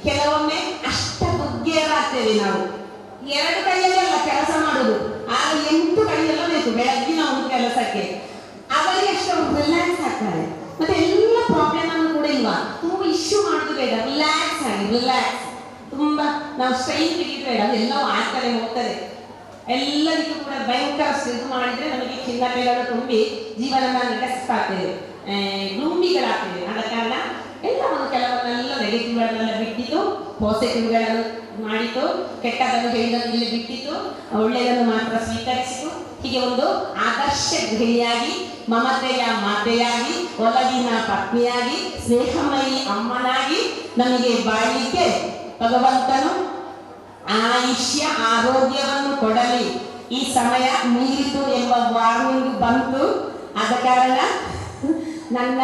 ಕೆಲವೊಮ್ಮೆ ಅಷ್ಟ ಬುಗ್ಗೆಯರಾಗ್ತೇವೆ ನಾವು. 2 ಕೈಯಲ್ಲೆಲ್ಲ ಕೆಲಸ ಮಾಡುದು, ಆಗ 8 ಕೈಯೆಲ್ಲ ಬೇಕು ಬೆಳಗ್ಗಿನ ಒಂದು ಕೆಲಸಕ್ಕೆ. ಅವರಿಗೆ ಅಷ್ಟು ರಿಲ್ಯಾಕ್ಸ್ ಆಗ್ತಾರೆ. ಮತ್ತೆ ಎಲ್ಲ ಪ್ರಾಬ್ಲಮ್ ಅನ್ನು ಕೂಡ ಇಲ್ವಾ, ತುಂಬಾ ಇಶ್ಯೂ ಮಾಡುದು ಬೇಡ, ರಿಲ್ಯಾಕ್ಸ್ ಆಗಿ ರಿಲ್ಯಾಕ್ಸ್. ತುಂಬಾ ನಾವು ಸ್ಟ್ರೈನ್ ತೆಗಿದು ಬೇಡ, ಅದೆಲ್ಲವೂ ಆಗ್ತದೆ ಹೋಗ್ತದೆ. ಎಲ್ಲರಿಗೂ ಕೂಡ ಭಯಂಕರ ಇದು ಮಾಡಿದ್ರೆ ನಮಗೆ ಖಿನ್ನತೆಗಳು ತುಂಬಿ ಜೀವನ ನಡೆಸ್ತಾಗ್ತೇವೆ, ಗ್ಲೂಮಿಗಳಾಗ್ತೇವೆ. ಆದ ಕಾರಣ ಎಲ್ಲವನ್ನು ಕೆಲವನ್ನೆಲ್ಲ ನೆಗೆಟಿವ್ಗಳನ್ನೆಲ್ಲ ಬಿಟ್ಟಿದ್ದು, ಪಾಸಿಟಿವ್ಗಳನ್ನು ಮಾಡಿತು, ಕೆಟ್ಟದನ್ನು ಹೇಳಿದನ್ನು ಇಲ್ಲಿ ಬಿಟ್ಟಿತು, ಒಳ್ಳೆಯದನ್ನು ಮಾತ್ರ ಸ್ವೀಕರಿಸಿತು. ಹೀಗೆ ಒಂದು ಆದರ್ಶ ಗೃಹಿಣಿಯಾಗಿ, ಮಮತೆಯ ಮಾತೆಯಾಗಿ, ಒಲವಿನ ಪತ್ನಿಯಾಗಿ, ಸ್ನೇಹಮಯಿ ಅಮ್ಮನಾಗಿ ನಮಗೆ ಬಾಳಲಿಕ್ಕೆ ಭಗವಂತನು ಆಯುಷ್ಯ ಆರೋಗ್ಯವನ್ನು ಕೊಡಲಿ. ಈ ಸಮಯ ಮೀರಿತು ಎಂಬ ವಾರ್ನಿಂಗ್ ಬಂತು. ಆದ ಕಾರಣ ನನ್ನ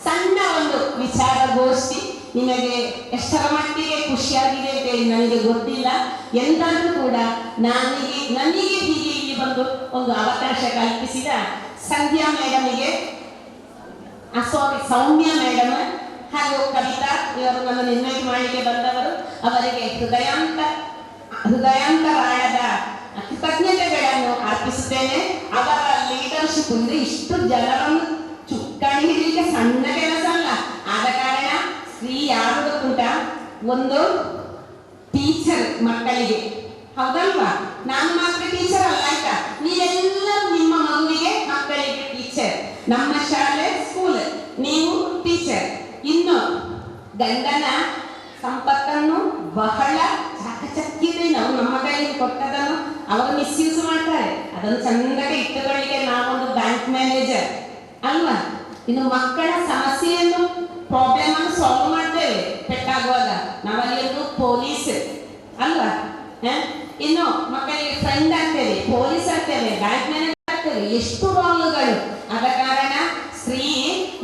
ಸಣ್ಣ ಒಂದು ವಿಚಾರಗೋಷ್ಠಿ ನಿಮಗೆ ಎಷ್ಟರ ಮಟ್ಟಿಗೆ ಖುಷಿಯಾಗಿದೆ ಅಂತೇಳಿ ನನಗೆ ಗೊತ್ತಿಲ್ಲ. ಎಂದಾದರೂ ಕೂಡ ನನಗೆ ಹೀಗೆ ಇಲ್ಲಿ ಬಂದು ಒಂದು ಅವಕಾಶ ಕಲ್ಪಿಸಿದ ಸಂಧ್ಯಾ ಮೇಡಮಿಗೆ, ಸೌಮ್ಯ ಮೇಡಮ್ ಹಾಗೂ ಕವಿತಾ ಇವರು ನನ್ನನ್ನು ಇನ್ವೈಟ್ ಮಾಡಲಿಕ್ಕೆ ಬಂದವರು, ಅವರಿಗೆ ಹೃದಯಾಂತರಾಳದ ಕೃತಜ್ಞತೆಗಳನ್ನು ಅರ್ಪಿಸುತ್ತೇನೆ. ಅವರ ಲೀಡರ್ಶಿಪ್ ಅಂದ್ರೆ ಇಷ್ಟು ಜನರನ್ನು ಚುಕ್ಕಾಣಿ ಹಿಡಿಯಲಿಕ್ಕೆ ಸಣ್ಣ ಕೆಲಸ ಅಲ್ಲ. ಆದ ಕಾರಣ ಸ್ತ್ರೀ ಯಾರು ಗೊತ್ತುಂಟ, ಒಂದು ಟೀಚರ್ ಮಕ್ಕಳಿಗೆ, ಹೌದಲ್ವಾ? ನಾನು ಮಾತ್ರ ಟೀಚರ್ ಅಲ್ಲ, ಆಯ್ತಾ? ನೀವೆಲ್ಲರೂ ನಿಮ್ಮ ಮಗುವಿಗೆ ಮಕ್ಕಳಿಗೆ ಟೀಚರ್. ನಮ್ಮ ಶಾಲೆ ಸ್ಕೂಲ್, ನೀವು ಟೀಚರ್. ಗಂಡನ ಸಂಪತ್ತನ್ನು ಬಹಳ ಚಾಕಚಕ್ಯತೆ ನಾವು ನಮ್ಮ ಕೈಯಲ್ಲಿ ಕೊಟ್ಟದನ್ನು ಅವರು ಮಿಸ್ಯೂಸ್ ಮಾಡ್ತಾರೆ. ಅದನ್ನು ಚಂದಕ್ಕೆ ಇಟ್ಟುಕೊಳ್ಳಿಕ್ಕೆ ನಾವೊಂದು ಬ್ಯಾಂಕ್ ಮ್ಯಾನೇಜರ್ ಅಲ್ವಾ. ಇನ್ನು ಮಕ್ಕಳ ಸಮಸ್ಯೆಯನ್ನು ಪ್ರಾಬ್ಲಮ್ ಅನ್ನು ಸಾಲ್ವ್ ಮಾಡ್ತೇವೆ. ಪೆಟ್ಟಾಗುವಾಗ ನಾವಲ್ಲಿ ಒಂದು ಪೊಲೀಸ್ ಅಲ್ವಾ. ಇನ್ನು ಮಕ್ಕಳಿಗೆ ಫ್ರೆಂಡ್ ಆಗ್ತೇವೆ, ಪೊಲೀಸ್ ಆಗ್ತೇವೆ, ಬ್ಯಾಂಕ್ ಮ್ಯಾನೇಜರ್ ಆಗ್ತೇವೆ. ಎಷ್ಟು ರಾಂಗ್ಗಳು. ಆದ ಕಾರಣ ಸ್ತ್ರೀ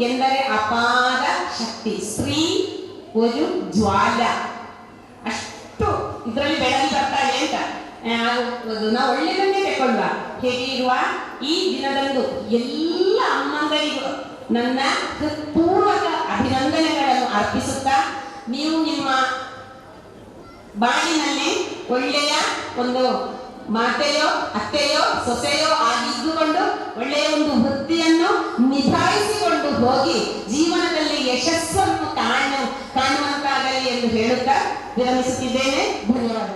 ಎಂದರೆ ಅಪಾರ ಶಕ್ತಿ. ಸ್ತ್ರೀ ಒಂದು ಜ್ವಾಲ, ಅಷ್ಟು ಇದರಲ್ಲಿ ಬೆಳಗಿ ಬರ್ತಾಳೆ ಅಂತ ನಾವು ಒಳ್ಳೆಯದನ್ನೇ ತಗೊಂಡ್ವ. ಹೇಗೆ ಇರುವ ಈ ದಿನದಂದು ಎಲ್ಲ ಅಮ್ಮಂದರಿಗೂ ನನ್ನ ಹೃತ್ಪೂರ್ವಕ ಅಭಿನಂದನೆಗಳನ್ನು ಅರ್ಪಿಸುತ್ತಾ, ನೀವು ನಿಮ್ಮ ಬಾಳಿನಲ್ಲಿ ಒಳ್ಳೆಯ ಒಂದು ಮಾತೆಯೋ ಅತ್ತೆಯೋ ಸೊಸೆಯೋ ಆಗಿದ್ದುಕೊಂಡು ಒಳ್ಳೆಯ ಒಂದು ವೃತ್ತಿಯನ್ನು ನಿಭಾಯಿಸಿಕೊಂಡು ಹೋಗಿ ಜೀವನದಲ್ಲಿ ಯಶಸ್ಸನ್ನು ಕಾಣುವಂತಾಗಲಿ ಎಂದು ಹೇಳುತ್ತಾ ವಿರಮಿಸುತ್ತಿದ್ದೇನೆ. ಧನ್ಯವಾದ.